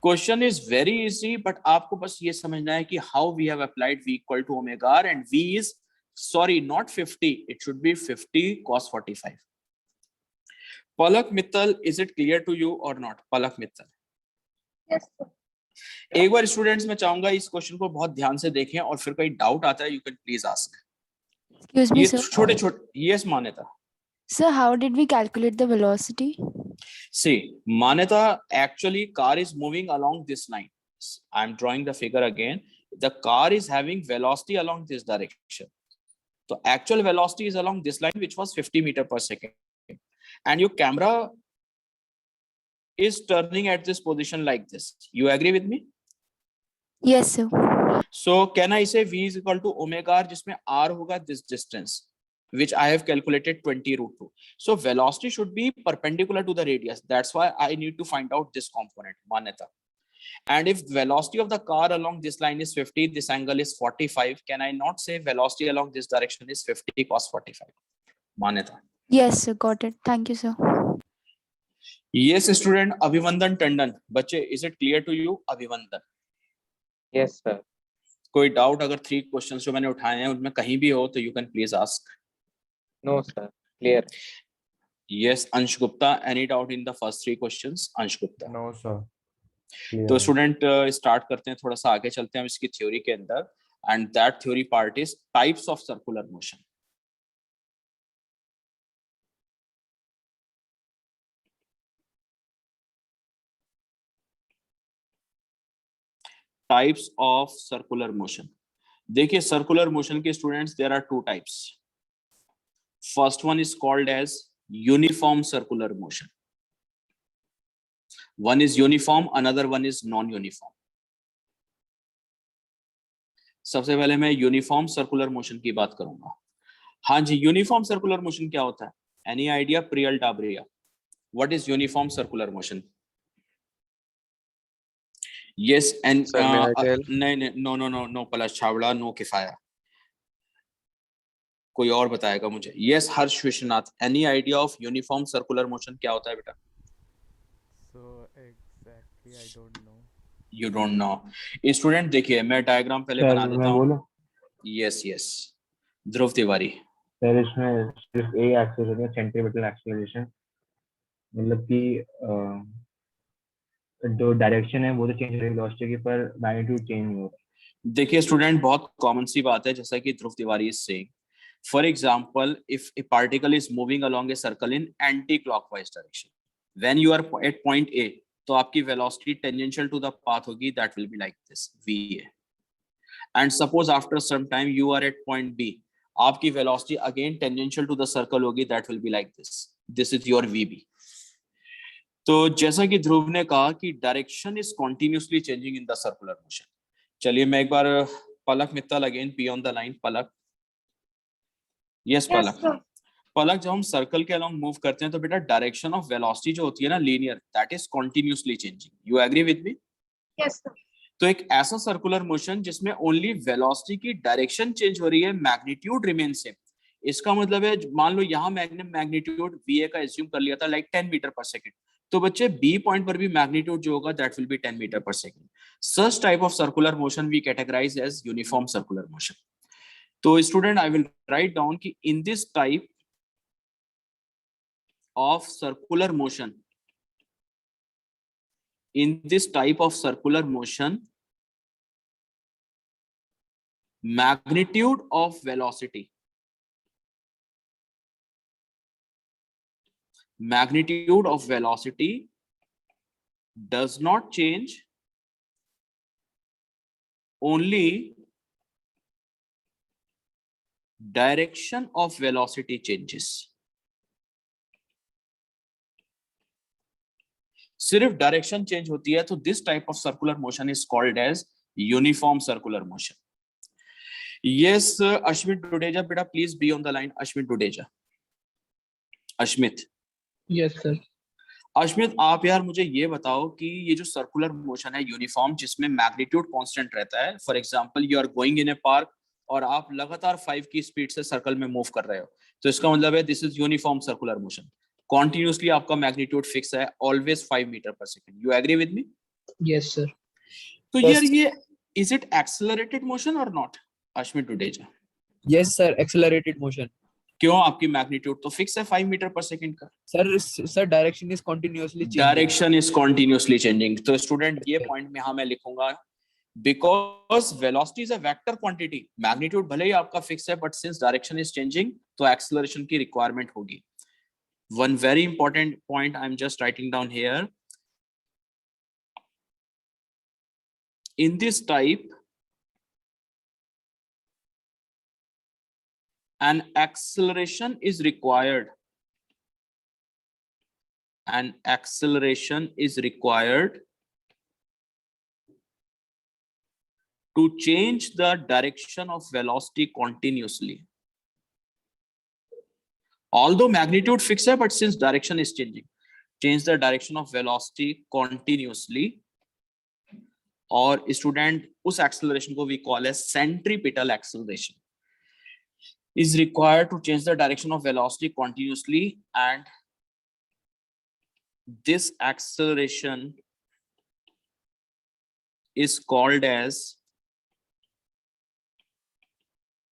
Question is very easy, but आपको बस ये समझना है कि how we have applied v equal to omega r, and v is, sorry, not 50, it should be 50 cos 45. Palak Mittal, is it clear to you or not? Palak Mittal. Yes, sir. एक बार स्टूडेंट्स, मैं चाहूंगा इस क्वेश्चन को बहुत ध्यान से देखें, और फिर कोई डाउट आता है, you can please ask. Excuse me, ये sir. छोटे छोटे, यस मान्यता। Sir, how did we calculate the velocity? See, Maneta, actually car is moving along this line. I'm drawing the figure again. The car is having velocity along this direction. So actual velocity is along this line, which was 50 meters per second. And your camera is turning at this position like this. You agree with me? Yes, sir. So can I say v is equal to omega r, जिसमें r होगा this distance, which I have calculated 20√2. So velocity should be perpendicular to the radius. That's why I need to find out this component, Maneta. And if velocity of the car along this line is 50, this angle is 45, can I not say velocity along this direction is 50 cos 45? Maneta. Yes, sir. Got it. Thank you, sir. Yes, student Abhivandan Tandon. बच्चे, is it clear to you? Abhivandan. Yes, sir. कोई डाउट अगर 3 क्वेश्चंस जो मैंने उठाए हैं उनमें कहीं भी हो तो you can please ask. No, sir. Clear. Yes, Ansh Gupta, any doubt in the first 3 questions? Ansh Gupta. No, sir. तो स्टूडेंट स्टार्ट करते हैं, थोड़ा सा आगे चलते हैं हम इसकी थ्योरी के अंदर, and that theory part is types of circular motion. Types of circular motion. देखिए, सर्कुलर मोशन के students there are 2 types. First one is called as uniform circular motion. One is uniform, another one is non-uniform. सबसे पहले मैं यूनिफॉर्म सर्कुलर मोशन की बात करूंगा। हाँ जी, यूनिफॉर्म सर्कुलर मोशन क्या होता है? Any idea, Priyal Tabariya? What is uniform circular motion? Yes and नहीं, नो पलश छावड़ा, नो किफाया, कोई और बताएगा मुझे? Yes Harsh Vishwanath, any idea of uniform circular motion क्या होता है बेटा? Exactly, I don't know. You don't know. Student देखिए, मैं डायग्राम पहले बना देता हूँ। यस यस, ध्रुव तिवारी। सर इसमें सिर्फ ए एक्सेलरेशन है, सेंट्रीपिटल एक्सेलरेशन, मतलब कि जो डायरेक्शन है वो तो चेंज हो रही है वेलोसिटी की, पर मैग्नीट्यूड चेंज नहीं हो रहा। देखिए स्टूडेंट, बहुत कॉमन सी बात है, जैसा कि Dhruv Tiwari is saying. For example, if a particle is moving along a circle in anticlockwise direction, when you are at point A, तो आपकी velocity tangential to the path होगी, that will be like this va। And suppose after some time you are at point B, आपकी velocity again tangential to the circle होगी, that will be like this is your vb। तो जैसा कि ध्रुव ने कहा कि direction is continuously changing in the circular motion. चलिए मैं एक बार Palak Mittal again be on the line. Palak, yes Yes, Palak. sir. Palak, जब हम सर्कल के अलोंग मूव करते हैं तो बेटा डायरेक्शन ऑफ वेलोसिटी जो होती है ना, linear, that is continuously changing. You agree with me? Yes, sir. तो एक ऐसा सर्कुलर मोशन जिसमें ओनली वेलोसिटी की डायरेक्शन चेंज हो रही है, मैग्नीट्यूड रिमेन सेम। इसका मतलब है, मान लो यहाँ मैग्नीट्यूड va का एज्यूम कर लिया था लाइक 10 मीटर पर सेकेंड, तो बच्चे बी पॉइंट पर भी मैग्नीट्यूड जो होगा that will be 10 metre per second. Such type of circular motion we categorise as uniform circular motion. तो student, I will write down कि in this type of circular motion, in this type of circular motion, magnitude of velocity does not change, only direction of velocity changes। सिर्फ डायरेक्शन चेंज होती है, तो this type of circular motion is called as uniform circular motion. Yes Ashmit Dudeja, बेटा please be on the line. Ashmit Dudeja. Ashmit. Yes, sir. Ashmit, आप यार मुझे ये बताओ कि ये जो सर्कुलर मोशन है यूनिफॉर्म, जिसमें मैग्नीट्यूड कांस्टेंट रहता है, for example you are going in a park और आप लगातार 5 की स्पीड से सर्कल में मूव कर रहे हो, तो इसका मतलब है this is uniform circular motion. Continuously आपका मैग्नीट्यूड फिक्स है, always 5 metre per second. You agree with me? Yes, sir. तो Yes. यार ये इज इट एक्सेलरेटेड मोशन और not? Ashmit Dudeja. Yes, sir. Accelerated motion. क्यों? आपकी मैग्नीट्यूड तो फिक्स है 5 मीटर पर सेकेंड का। Sir, direction is continuously changing. Direction is continuously changing. तो स्टूडेंट ये पॉइंट में हाँ मैं लिखूंगा, because velocity is a vector quantity, magnitude भले ही आपका फिक्स है, but since direction is changing तो एक्सेलरेशन की रिक्वायरमेंट होगी। One very important point I'm just writing down here. In this type, an acceleration is required. An acceleration is required to change the direction of velocity continuously. Although magnitude fixed है, but since direction is changing, change the direction of velocity continuously. और student, उस acceleration को we call as centripetal acceleration, is required to change the direction of velocity continuously, and this acceleration is called as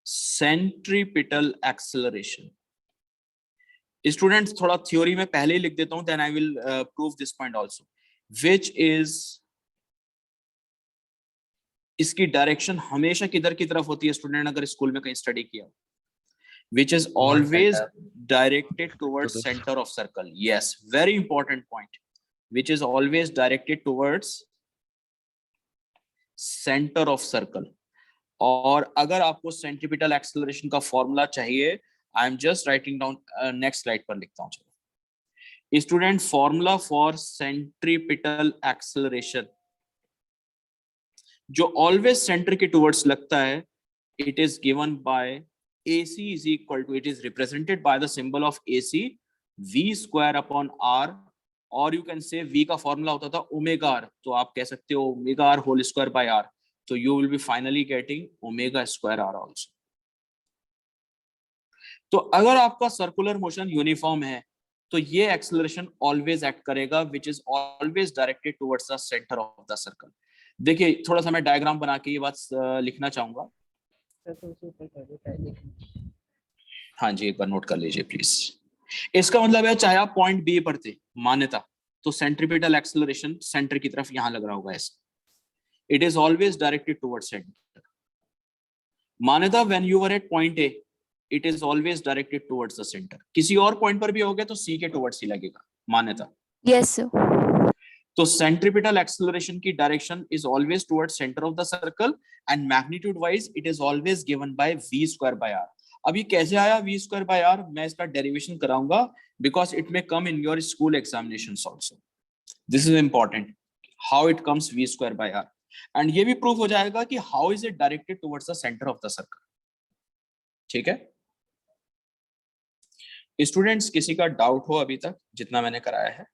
centripetal acceleration. Students, थोड़ा थ्योरी में पहले ही लिख देता हूं, then I will prove this point also, which is, इसकी डायरेक्शन हमेशा किधर की तरफ होती है स्टूडेंट, अगर स्कूल में कहीं स्टडी किया, which is always directed towards center of circle. Yes, very important point, which is always directed towards center of circle. और अगर आपको सेंट्रीपिटल एक्सेलरेशन का फॉर्मूला चाहिए, आई am just writing down, next slide पर लिखता हूं। चलो student, formula for centripetal acceleration जो ऑलवेज सेंटर के टुवर्ड्स लगता है, it is given by AC is equal to, it is represented by the symbol of AC, V square upon R, और you can say V का फॉर्मूला होता था ओमेगा R, तो आप कह सकते हो omega R whole square by R, so you will be finally getting omega square R also. तो अगर आपका सर्कुलर मोशन यूनिफॉर्म है तो ये एक्सेलरेशन ऑलवेज एक्ट करेगा, which is always directed towards the centre of the circle. देखिए थोड़ा सा मैं डायग्राम बना के ये बात लिखना चाहूंगा। हाँ जी, एक बार नोट कर लीजिए प्लीज। इसका मतलब है चाहे आप पॉइंट बी पर थे, मान्यता, तो सेंट्रीपिटल एक्सेलरेशन सेंटर की तरफ यहां लग रहा होगा ऐसे। It is always directed towards centre. Manyata when you were at point A, it is always directed towards the centre. किसी और पॉइंट पर भी हो गया तो सी के टुवर्ड्स ही लगेगा। मान्यता Yes, sir. तो सेंट्रीपिटल एक्सेलरेशन की direction is always towards centre of the circle and magnitude wise it is always given by v square bye r। अब ये कैसे आया v स्क्वायर बाय r, मैं इसका डेरिवेशन कराऊंगा because it may come in your school examinations also. This is important, how it comes v square bye r, and ये भी प्रूफ हो जाएगा कि how is it directed towards the centre of the circle. ठीक है स्टूडेंट्स, किसी का डाउट हो अभी तक जितना मैंने कराया है?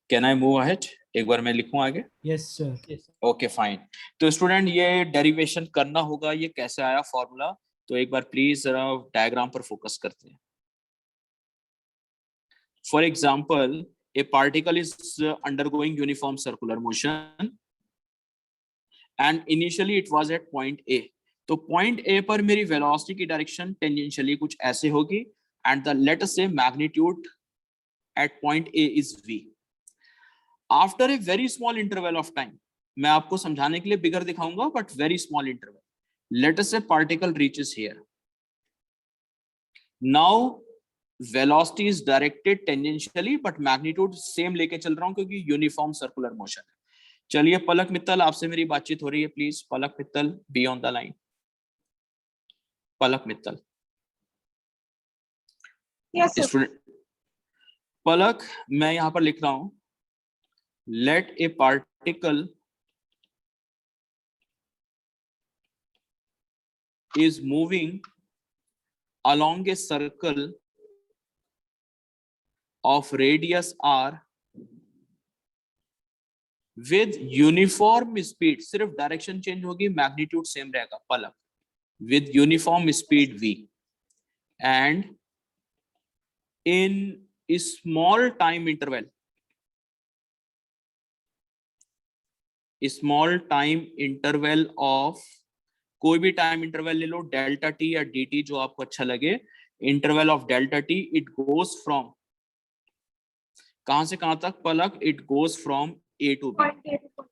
Can I move ahead? एक बार मैं लिखूं आगे? Yes sir. Okay fine. तो स्टूडेंट ये डेरिवेशन करना होगा, ये कैसे आया फॉर्मूला, तो एक बार प्लीज जरा डायग्राम पर फोकस करते हैं। For example A particle is undergoing uniform circular motion and initially it was at point A. तो पॉइंट ए पर मेरी वेलोसिटी की डायरेक्शन टेंजेंशियली कुछ ऐसे होगी and the let us say magnitude at point A is v। After a very small interval of time, मैं आपको समझाने के लिए बिगर दिखाऊंगा but very small interval, let us say particle reaches here. Now velocity is directed tangentially but magnitude same लेके चल रहा हूं क्योंकि यूनिफॉर्म सर्कुलर मोशन है। चलिए पलक मित्तल, आपसे मेरी बातचीत हो रही है, please Palak Mittal be on the line. Palak Mittal Yes, sir. Student Palak, मैं यहां पर लिख रहा हूं let a particle is moving along a circle of radius r with uniform speed, सिर्फ डायरेक्शन चेंज होगी, मैग्नीट्यूड सेम रहेगा पलक, with uniform speed v and in a small time interval, small time interval of, कोई भी टाइम इंटरवल ले लो, डेल्टा टी या डी टी जो आपको अच्छा लगे, interval of delta T, it goes from कहां से कहां तक Palak? It goes from A to B. Point A to point.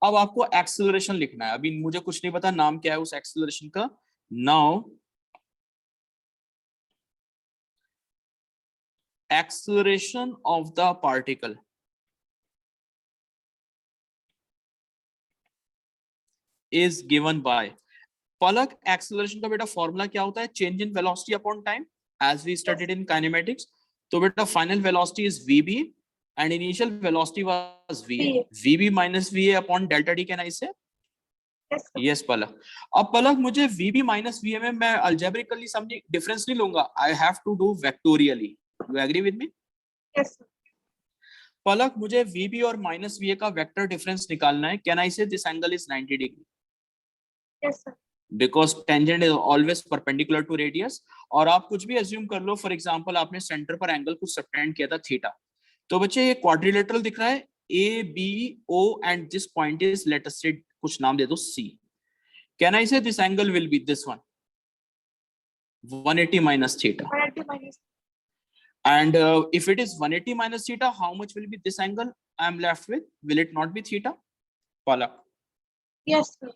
अब आपको एक्सेलरेशन लिखना है, अभी मुझे कुछ नहीं पता नाम क्या है उस एक्सेलरेशन का। Now acceleration of the particle is given by, Palak acceleration का बेटा फॉर्मूला क्या होता है? Change in velocity upon time, as we studied in kinematics. तो बेटा final velocity is vb and initial velocity was va, vb minus va upon delta t, can I say? Yes, sir. Yes Palak. अब पलक मुझे vb माइनस va में मैं अल्जेब्रिकली समझी डिफरेंस नहीं लूंगा, I have to do vectorially. You agree with me? Yes, sir. Palak मुझे vb और माइनस va का वेक्टर डिफरेंस निकालना है, can I say this angle is 90 degree? Yes, sir. Because tangent is always perpendicular to radius। और आप कुछ भी assume कर लो, फॉर एग्जांपल आपने सेंटर पर एंगल कुछ सबटेंड किया था थीटा, तो बच्चे ये क्वाड्रिलेटरल दिख रहा है A B O and this point is let us say कुछ नाम दे दो C. Can I say this angle will be this one 180 minus theta, 180 minus. and if it is 180 minus theta, how much will be this angle I am left with? Will it not be theta? Palak, Yes, sir.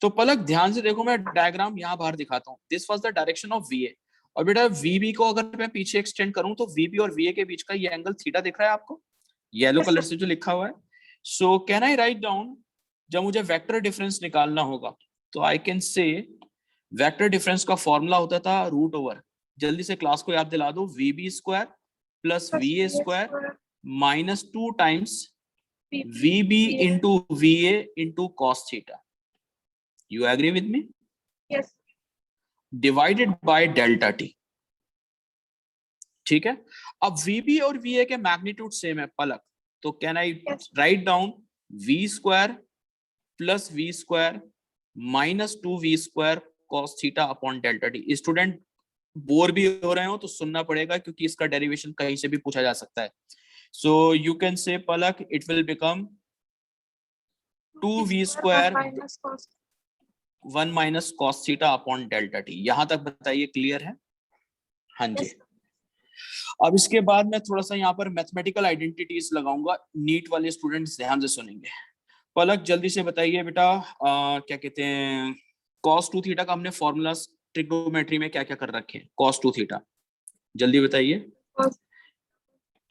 तो पलक ध्यान से देखो, मैं डायग्राम यहाँ बाहर दिखाता हूँ। This was the direction of VA, और बेटा VB को अगर मैं पीछे एक्सटेंड करूं तो VB और VA के बीच का ये एंगल थीटा दिख रहा है आपको, येलो कलर से जो लिखा हुआ है। सो कैन आई राइट डाउन, जब मुझे वेक्टर डिफरेंस निकालना होगा तो आई कैन से वेक्टर डिफरेंस का फॉर्मूला होता था रूट ओवर, जल्दी से क्लास को याद दिला दो, VB square plus VA square minus 2 times VB into VA into cos theta. You agree with me? Yes. Divided by delta t। ठीक है, अब VB और VA के मैग्नीट्यूड सेम है पलक, तो can I write down V square plus V square minus 2V square cos theta upon delta T. Student bore भी हो रहे हो तो सुनना पड़ेगा क्योंकि इसका डेरिवेशन कहीं से भी पूछा जा सकता है। सो यू कैन से पलक it will become 2v square minus cos. 1 minus cos theta upon delta t। यहां तक बताइए, क्लियर है? हाँ जी। Yes. अब इसके बाद मैं थोड़ा सा यहाँ पर मैथमेटिकल आइडेंटिटीज लगाऊंगा, नीट वाले स्टूडेंट्स ध्यान से सुनेंगे। पलक जल्दी से बताइए बेटा, क्या कहते हैं, cos 2 थीटा का हमने फॉर्मूला ट्रिग्नोमेट्री में क्या क्या कर रखे हैं? cos 2 थीटा जल्दी बताइए। Cos.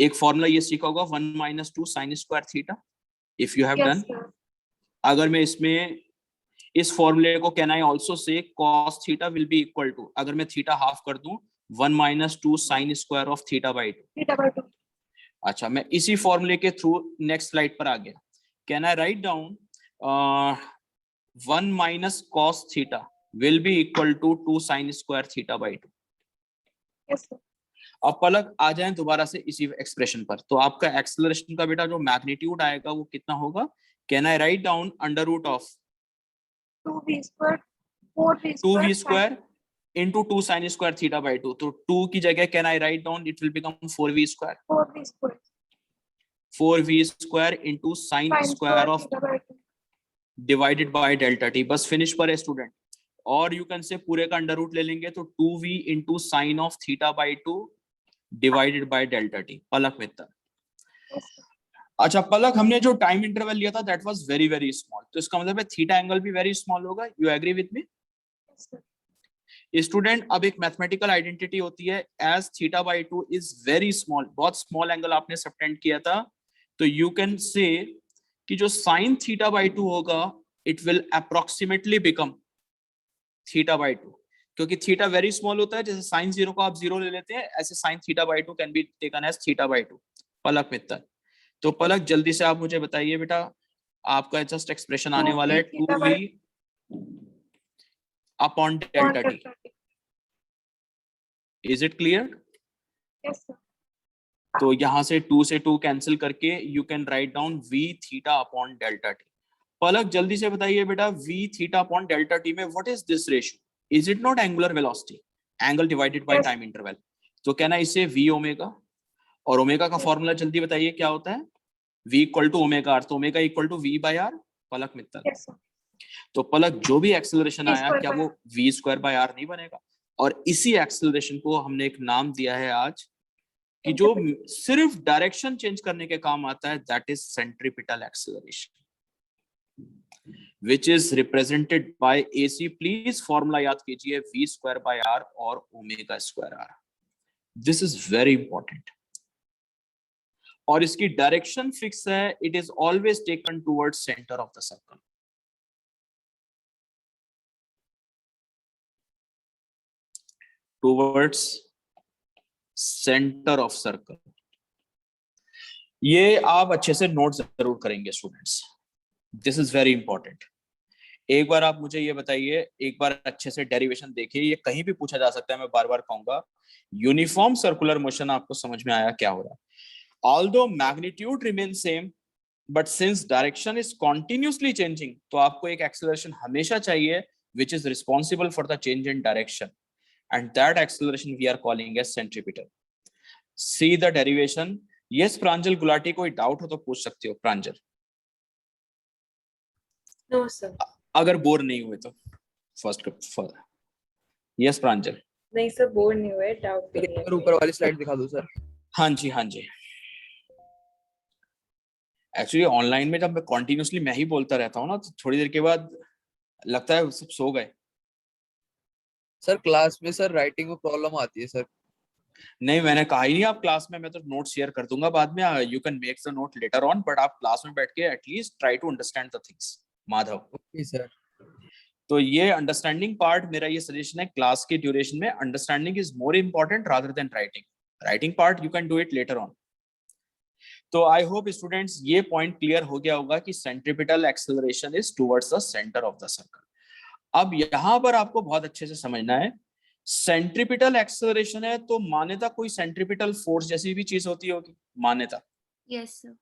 एक फॉर्मूला ये सीखा होगा 1 minus 2 sin square theta, if you have Yes, done. sir. अगर मैं इसमें इस फॉर्मूले को can I also say cos theta will be equal to, अगर मैं थीटा हाफ कर दूं 1 minus 2 sin square of theta by 2। Theta by 2. अच्छा, मैं इसी फॉर्मूले के थ्रू नेक्स्ट स्लाइड पर आ गया। Can I write down 1 minus cos theta will be equal to 2 sin square theta by 2। Yes, sir. अब पलक आ जाएं दोबारा से इसी एक्सप्रेशन पर, तो आपका एक्सेलरेशन का बेटा जो मैग्नीट्यूड आएगा वो कितना होगा? Can I write down under root of 2v square, 4v 2v square, square into 2 sin square theta by 2। तो 2 की जगह can I write down, it will become 4v square. 4v square, 4v square into sin sin square square of theta by 2. Divided by delta t. बस फिनिश पर है स्टूडेंट। और यू कैन से पूरे का अंडर रूट ले लेंगे तो 2v into sin of theta by 2 divided by delta T. Palak Mittar, Yes, sir. अच्छा पलक, हमने जो टाइम इंटरवल लिया था that was very very small, तो इसका मतलब है थीटा एंगल भी वेरी स्मॉल होगा। You agree with me Yes, sir. Student? अब एक मैथमेटिकल आइडेंटिटी होती है as theta by 2 is very small, बहुत स्मॉल एंगल आपने सबटेंड किया था, तो यू कैन से कि जो साइन थीटा बाई 2 होगा it will approximately become theta by 2, क्योंकि थीटा वेरी स्मॉल होता है। जैसे साइन 0 को आप 0 ले लेते हैं, ऐसे sine theta by 2 can be taken as theta by 2। Palak Mittar, तो पलक जल्दी से आप मुझे बताइए बेटा, आपका जस्ट एक्सप्रेशन आने वाला है 2v upon delta T. Delta t. Is it clear? Yes, sir. तो यहां से 2 से 2 कैंसिल करके you can write down v theta upon delta T. Palak जल्दी से बताइए बेटा, v theta upon delta T में what is this ratio? Is it not angular velocity, angle divided by Yes. Time interval? तो कहना इसे v ओमेगा, और ओमेगा का फॉर्मूला जल्दी बताइए क्या होता है? v equal to omega R, तो omega equal to v by R. Palak Mittar, Yes, sir. तो पलक जो भी एक्सेलरेशन V आया square क्या by वो v स्क्वायर बाय आर नहीं बनेगा? और इसी एक्सेलरेशन को हमने एक नाम दिया है आज कि जो सिर्फ डायरेक्शन चेंज करने के काम आता है, that is centripetal acceleration, which is represented by AC। Please formula याद कीजिए, v स्क्वायर बाय आर और omega square r. This is very important. और इसकी डायरेक्शन फिक्स है, it is always taken towards centre of the circle. Towards centre of circle. ये आप अच्छे से नोट जरूर करेंगे students, this is very important. एक बार आप मुझे ये बताइए, एक बार अच्छे से डेरिवेशन देखिए, ये कहीं भी पूछा जा सकता है, मैं बार बार कहूंगा। यूनिफॉर्म सर्कुलर मोशन आपको समझ में आया क्या हो रहा है? Although magnitude remain same, but since direction is continuously changing, तो आपको एक एक्सेलरेशन हमेशा चाहिए which is responsible for the change in direction, and that acceleration we are calling as centripetal। See the derivation। yes प्रांजल गुलाटी, कोई डाउट हो तो पूछ सकते हो प्रांजल, No, sir. अगर बोर नहीं हुए तो। फर्स्ट यस प्रांजल। नहीं सर, बोर नहीं हुए, डाउट भी नहीं है। ऊपर वाली स्लाइड दिखा दो सर। हाँ जी, हाँ जी। एक्चुअली ऑनलाइन में जब मैं कॉन्टिन्यूसली मैं ही बोलता रहता हूँ ना, तो थोड़ी देर के बाद लगता है सब सो गए। सर क्लास में सर राइटिंग में प्रॉब्लम आती है सर। नहीं, मैंने कहा ही नहीं आप क्लास में, मैं तो नोट शेयर कर दूंगा बाद में, you can make the note later on, but आप क्लास में बैठ के at least try to understand the things. Madhav, okay sir. तो ये अंडरस्टैंडिंग पार्ट, मेरा ये सजेशन है, क्लास के ड्यूरेशन में understanding is more important rather than writing. Writing part you can do it later on. तो आई होप स्टूडेंट्स ये पॉइंट क्लियर हो गया होगा कि centripetal acceleration is towards the centre of the circle. अब यहां पर आपको बहुत अच्छे से समझना है, सेंट्रीपिटल एक्सेलरेशन है तो मान्यता कोई सेंट्रीपिटल फोर्स जैसी भी चीज होती होगी, मान्यता। Yes sir.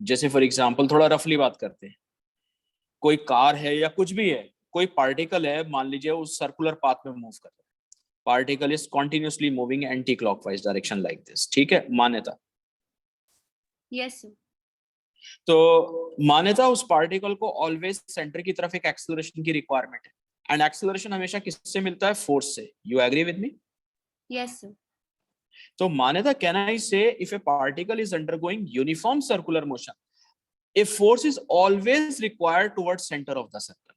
जैसे फॉर एग्जांपल, थोड़ा रफली बात करते हैं, कोई कार है या कुछ भी है, कोई पार्टिकल है, मान लीजिए उस सर्कुलर पाथ में मूव कर रहा है, particle is continuously moving anti clockwise direction like this, ठीक है, मान्यता। Yes sir. तो मान्यता उस पार्टिकल को ऑलवेज सेंटर की तरफ एक एक्सेलरेशन की रिक्वायरमेंट है, एंड एक्सेलरेशन हमेशा किससे मिलता है? फोर्स से. You agree with me? Yes, sir. So Maneta, can I say if a particle is undergoing uniform circular motion, a force is always required towards center of the circle,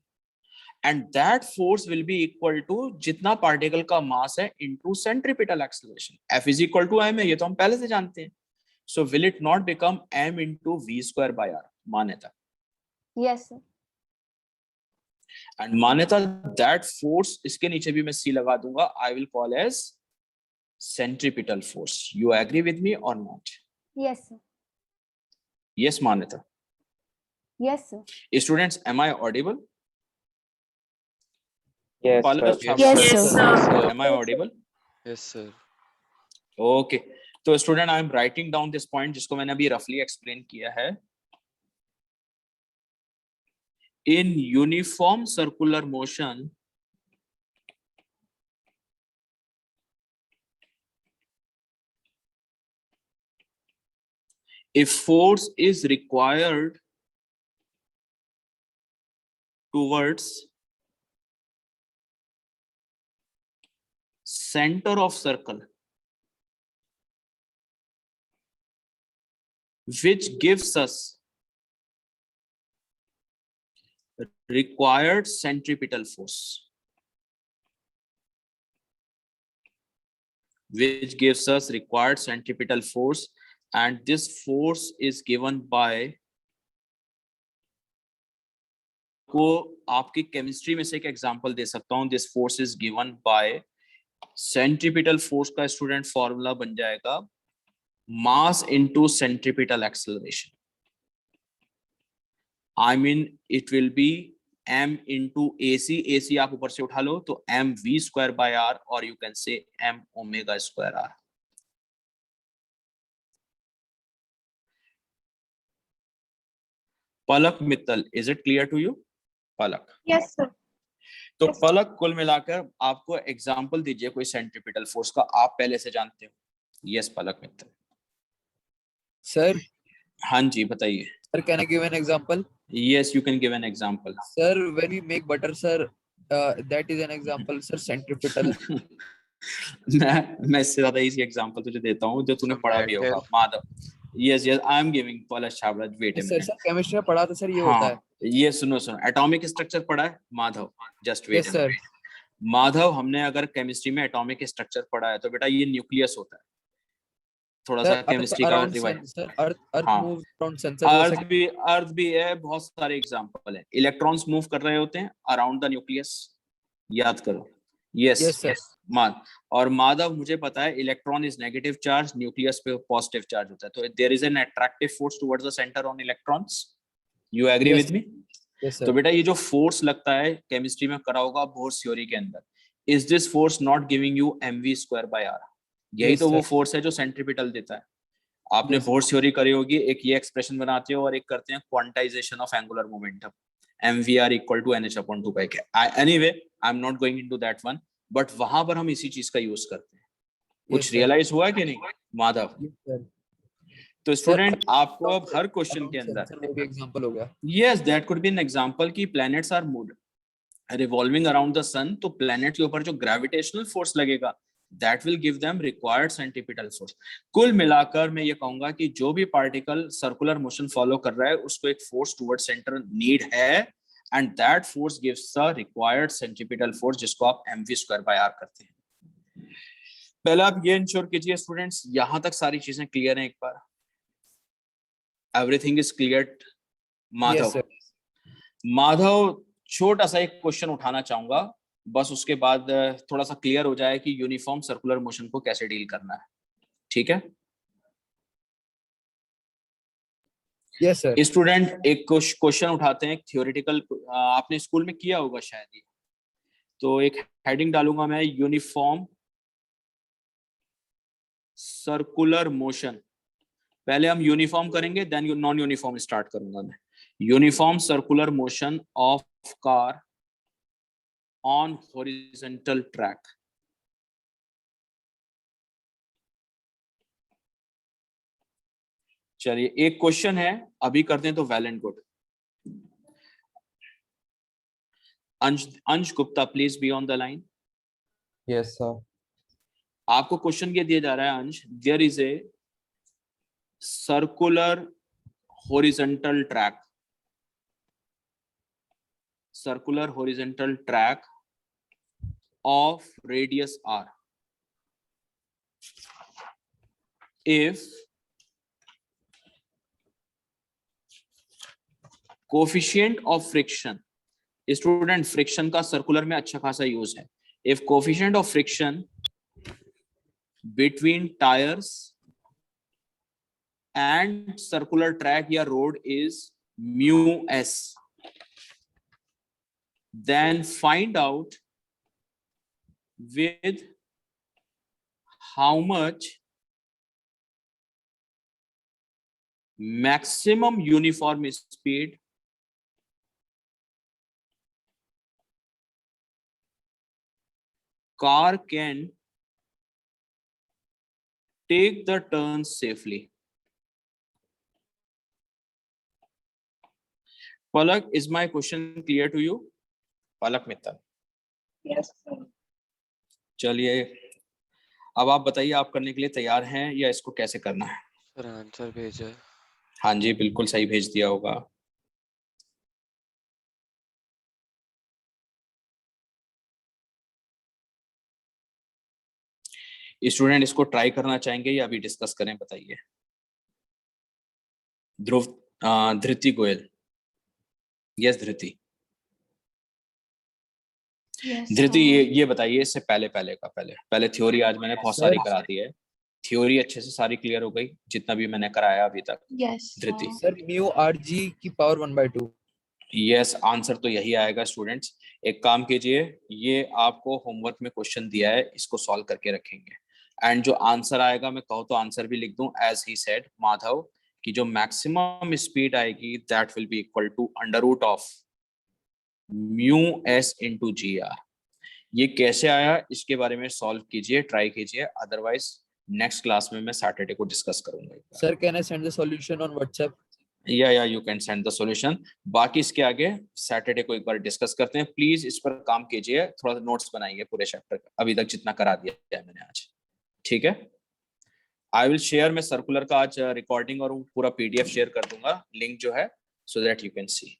and that force will be equal to जितना particle का mass है into centripetal acceleration. F is equal to m है, ये तो हम पहले से जानते हैं. So will it not become m into v square by r? Maneta. Yes, sir. And Maneta, that force इसके नीचे भी मैं c लगा दूंगा. I will call as centripetal force. You agree with me or not? Yes, sir. Yes, Maneta. Yes, sir. Students, am I audible? Yes, Pallav, sir. Yes, Yes, sir. sir. Am I audible? Yes, sir. Okay. तो student I am writing down this point जिसको मैंने अभी रफली एक्सप्लेन किया है. In uniform circular motion if force is required towards center of circle, which gives us required centripetal force, which gives us required centripetal force, and this force is given by को आपकी केमिस्ट्री में से एक एग्जांपल दे सकता हूं. This force is given by centripetal force का स्टूडेंट फॉर्मूला बन जाएगा mass into centripetal acceleration. I mean it will B m into AC आप ऊपर से उठा लो तो m v square by r, और you can say m omega square r. Palak Mittal, is it clear to you? Palak. Yes, sir. तो पलक, कुल मिलाकर आपको एग्जांपल दीजिए कोई सेंट्रीपिटल फोर्स का, आप पहले से जानते हो. यस पलक मित्तल. Sir, हाँ जी बताइए. sir, can I give an example? Yes, you can give an example. Sir, when we make butter, sir, that is an example, sir, centripetal. मैं इससे ज्यादा इजी एग्जांपल तुझे देता हूँ जो तूने पढ़ा भी होगा. Madhav. Yes, I am giving Palash Chavraj. Wait a Sir, minute. sir, chemistry में पढ़ा तो sir ये होता है. ये सुनो एटॉमिक स्ट्रक्चर पढ़ा है Madhav? Just wait. Yes, sir. Madhav, हमने अगर केमिस्ट्री में एटॉमिक स्ट्रक्चर पढ़ा है तो बेटा ये न्यूक्लियस होता है. थोड़ा सा केमिस्ट्री का रिवाइज. Sir, Earth हाँ. moves around sun, sir. अर्थ भी है, बहुत सारे एग्जांपल है. इलेक्ट्रॉन्स मूव कर रहे होते हैं अराउंड द न्यूक्लियस, याद करो. Yes Yes, sir. और माधव, मुझे पता है electron is negative charge, nucleus पे पॉजिटिव चार्ज होता है, तो there is an attractive force towards the centre on electrons. You agree with me? Yes, sir. तो बेटा ये जो फोर्स लगता है केमिस्ट्री में करा होगा बोर्स थ्योरी के अंदर, is this force not giving you mv square by r? यही Yes, तो वो sir. फोर्स है जो सेंट्रीपिटल देता है. आपने Yes. फोर्स थ्योरी करी होगी, एक ये एक्सप्रेशन बनाते हो और एक करते हैं quantization of angular momentum, mvr equal to nh upon 2 pi के. Anyway I am not going into that one, but वहां पर हम इसी चीज का यूज करते हैं. कुछ sir. रियलाइज हुआ कि नहीं माधव? Yes, sir. तो स्टूडेंट आपको अब हर क्वेश्चन के अंदर, Sir, वो भी example हो गया. Yes that could be an example कि planets are move revolving around the sun, तो प्लैनेट के ऊपर जो ग्रेविटेशनल फोर्स लगेगा that will give them required centripetal force. कुल मिलाकर मैं ये कहूंगा कि जो भी पार्टिकल सर्कुलर मोशन फॉलो कर रहा है उसको एक फोर्स टुवर्ड सेंटर नीड है, and that force gives the required centripetal force, जिसको आप mv स्क्वायर बाय r करते हैं. पहले आप ये इंश्योर कीजिए स्टूडेंट्स, यहां तक सारी चीजें क्लियर हैं. एक बार everything is clear? Madhav. Yes, sir. Madhav, छोटा सा एक क्वेश्चन उठाना चाहूंगा, बस उसके बाद थोड़ा सा क्लियर हो जाए कि यूनिफॉर्म सर्कुलर मोशन को कैसे डील करना है. ठीक है Yes, sir. स्टूडेंट, एक क्वेश्चन उठाते हैं, थ्योरेटिकल, आपने स्कूल में किया होगा शायद ये. तो एक हेडिंग डालूंगा मैं, यूनिफॉर्म सर्कुलर मोशन. पहले हम यूनिफॉर्म करेंगे, देन नॉन यूनिफॉर्म स्टार्ट करूंगा मैं. Uniform circular motion of car on horizontal track. चलिए एक क्वेश्चन है, अभी करते हैं तो well and good. Ansh Gupta, please be on the line. Yes, sir. आपको क्वेश्चन ये दिया जा रहा है Ansh, there is a circular horizontal track, circular horizontal track of radius r. If coefficient of friction, student friction का सर्कुलर में अच्छा खासा यूज है, if coefficient of friction between tires and circular track या road is mu s, then find out with how much maximum uniform speed car can take the turns safely. Palak, is my question clear to you? पालक मित्तल। Yes, sir. चलिए अब आप बताइए, आप करने के लिए तैयार हैं या इसको कैसे करना है? सर आंसर भेजा है। हाँ जी, बिल्कुल सही भेज दिया होगा। स्टूडेंट इसको ट्राई करना चाहेंगे या अभी डिस्कस करें, बताइए। ध्रुव, धृति गोयल। यस धृति। धृति ये बताइए, इससे पहले थ्योरी आज मैंने बहुत सारी करा दी है, थ्योरी अच्छे से सारी क्लियर हो गई जितना भी मैंने कराया अभी तक। यस धृति। Sir, mu rg की पावर 1/2. यस, आंसर तो यही आएगा स्टूडेंट्स। एक काम कीजिए, ये आपको होमवर्क में क्वेश्चन दिया है, इसको सॉल्व करके रखेंगे, एंड जो आंसर आएगा मैं कहूँ तो आंसर भी लिख दूं, एज ही सेड माधव, कि जो मैक्सिमम स्पीड आएगी that will be equal to under root of mu s into g r. ये कैसे आया इसके बारे में सॉल्व कीजिए, ट्राई कीजिए, अदरवाइज नेक्स्ट क्लास में मैं सैटरडे को डिस्कस करूंगा। Sir, can I send the solution on WhatsApp? या you can send the solution. बाकी इसके आगे सैटरडे को एक बार डिस्कस करते हैं। प्लीज इस पर काम कीजिए, थोड़ा सा नोट्स बनाइए पूरे चैप्टर का, अभी तक जितना करा दिया है मैंने आज, ठीक है। आई विल शेयर, मैं सर्कुलर का आज रिकॉर्डिंग और पूरा पीडीएफ शेयर कर दूंगा, लिंक जो है, so that you can C.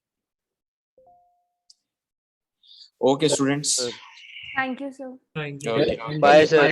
Okay students, thank you sir. Thank you. Okay Bye, sir.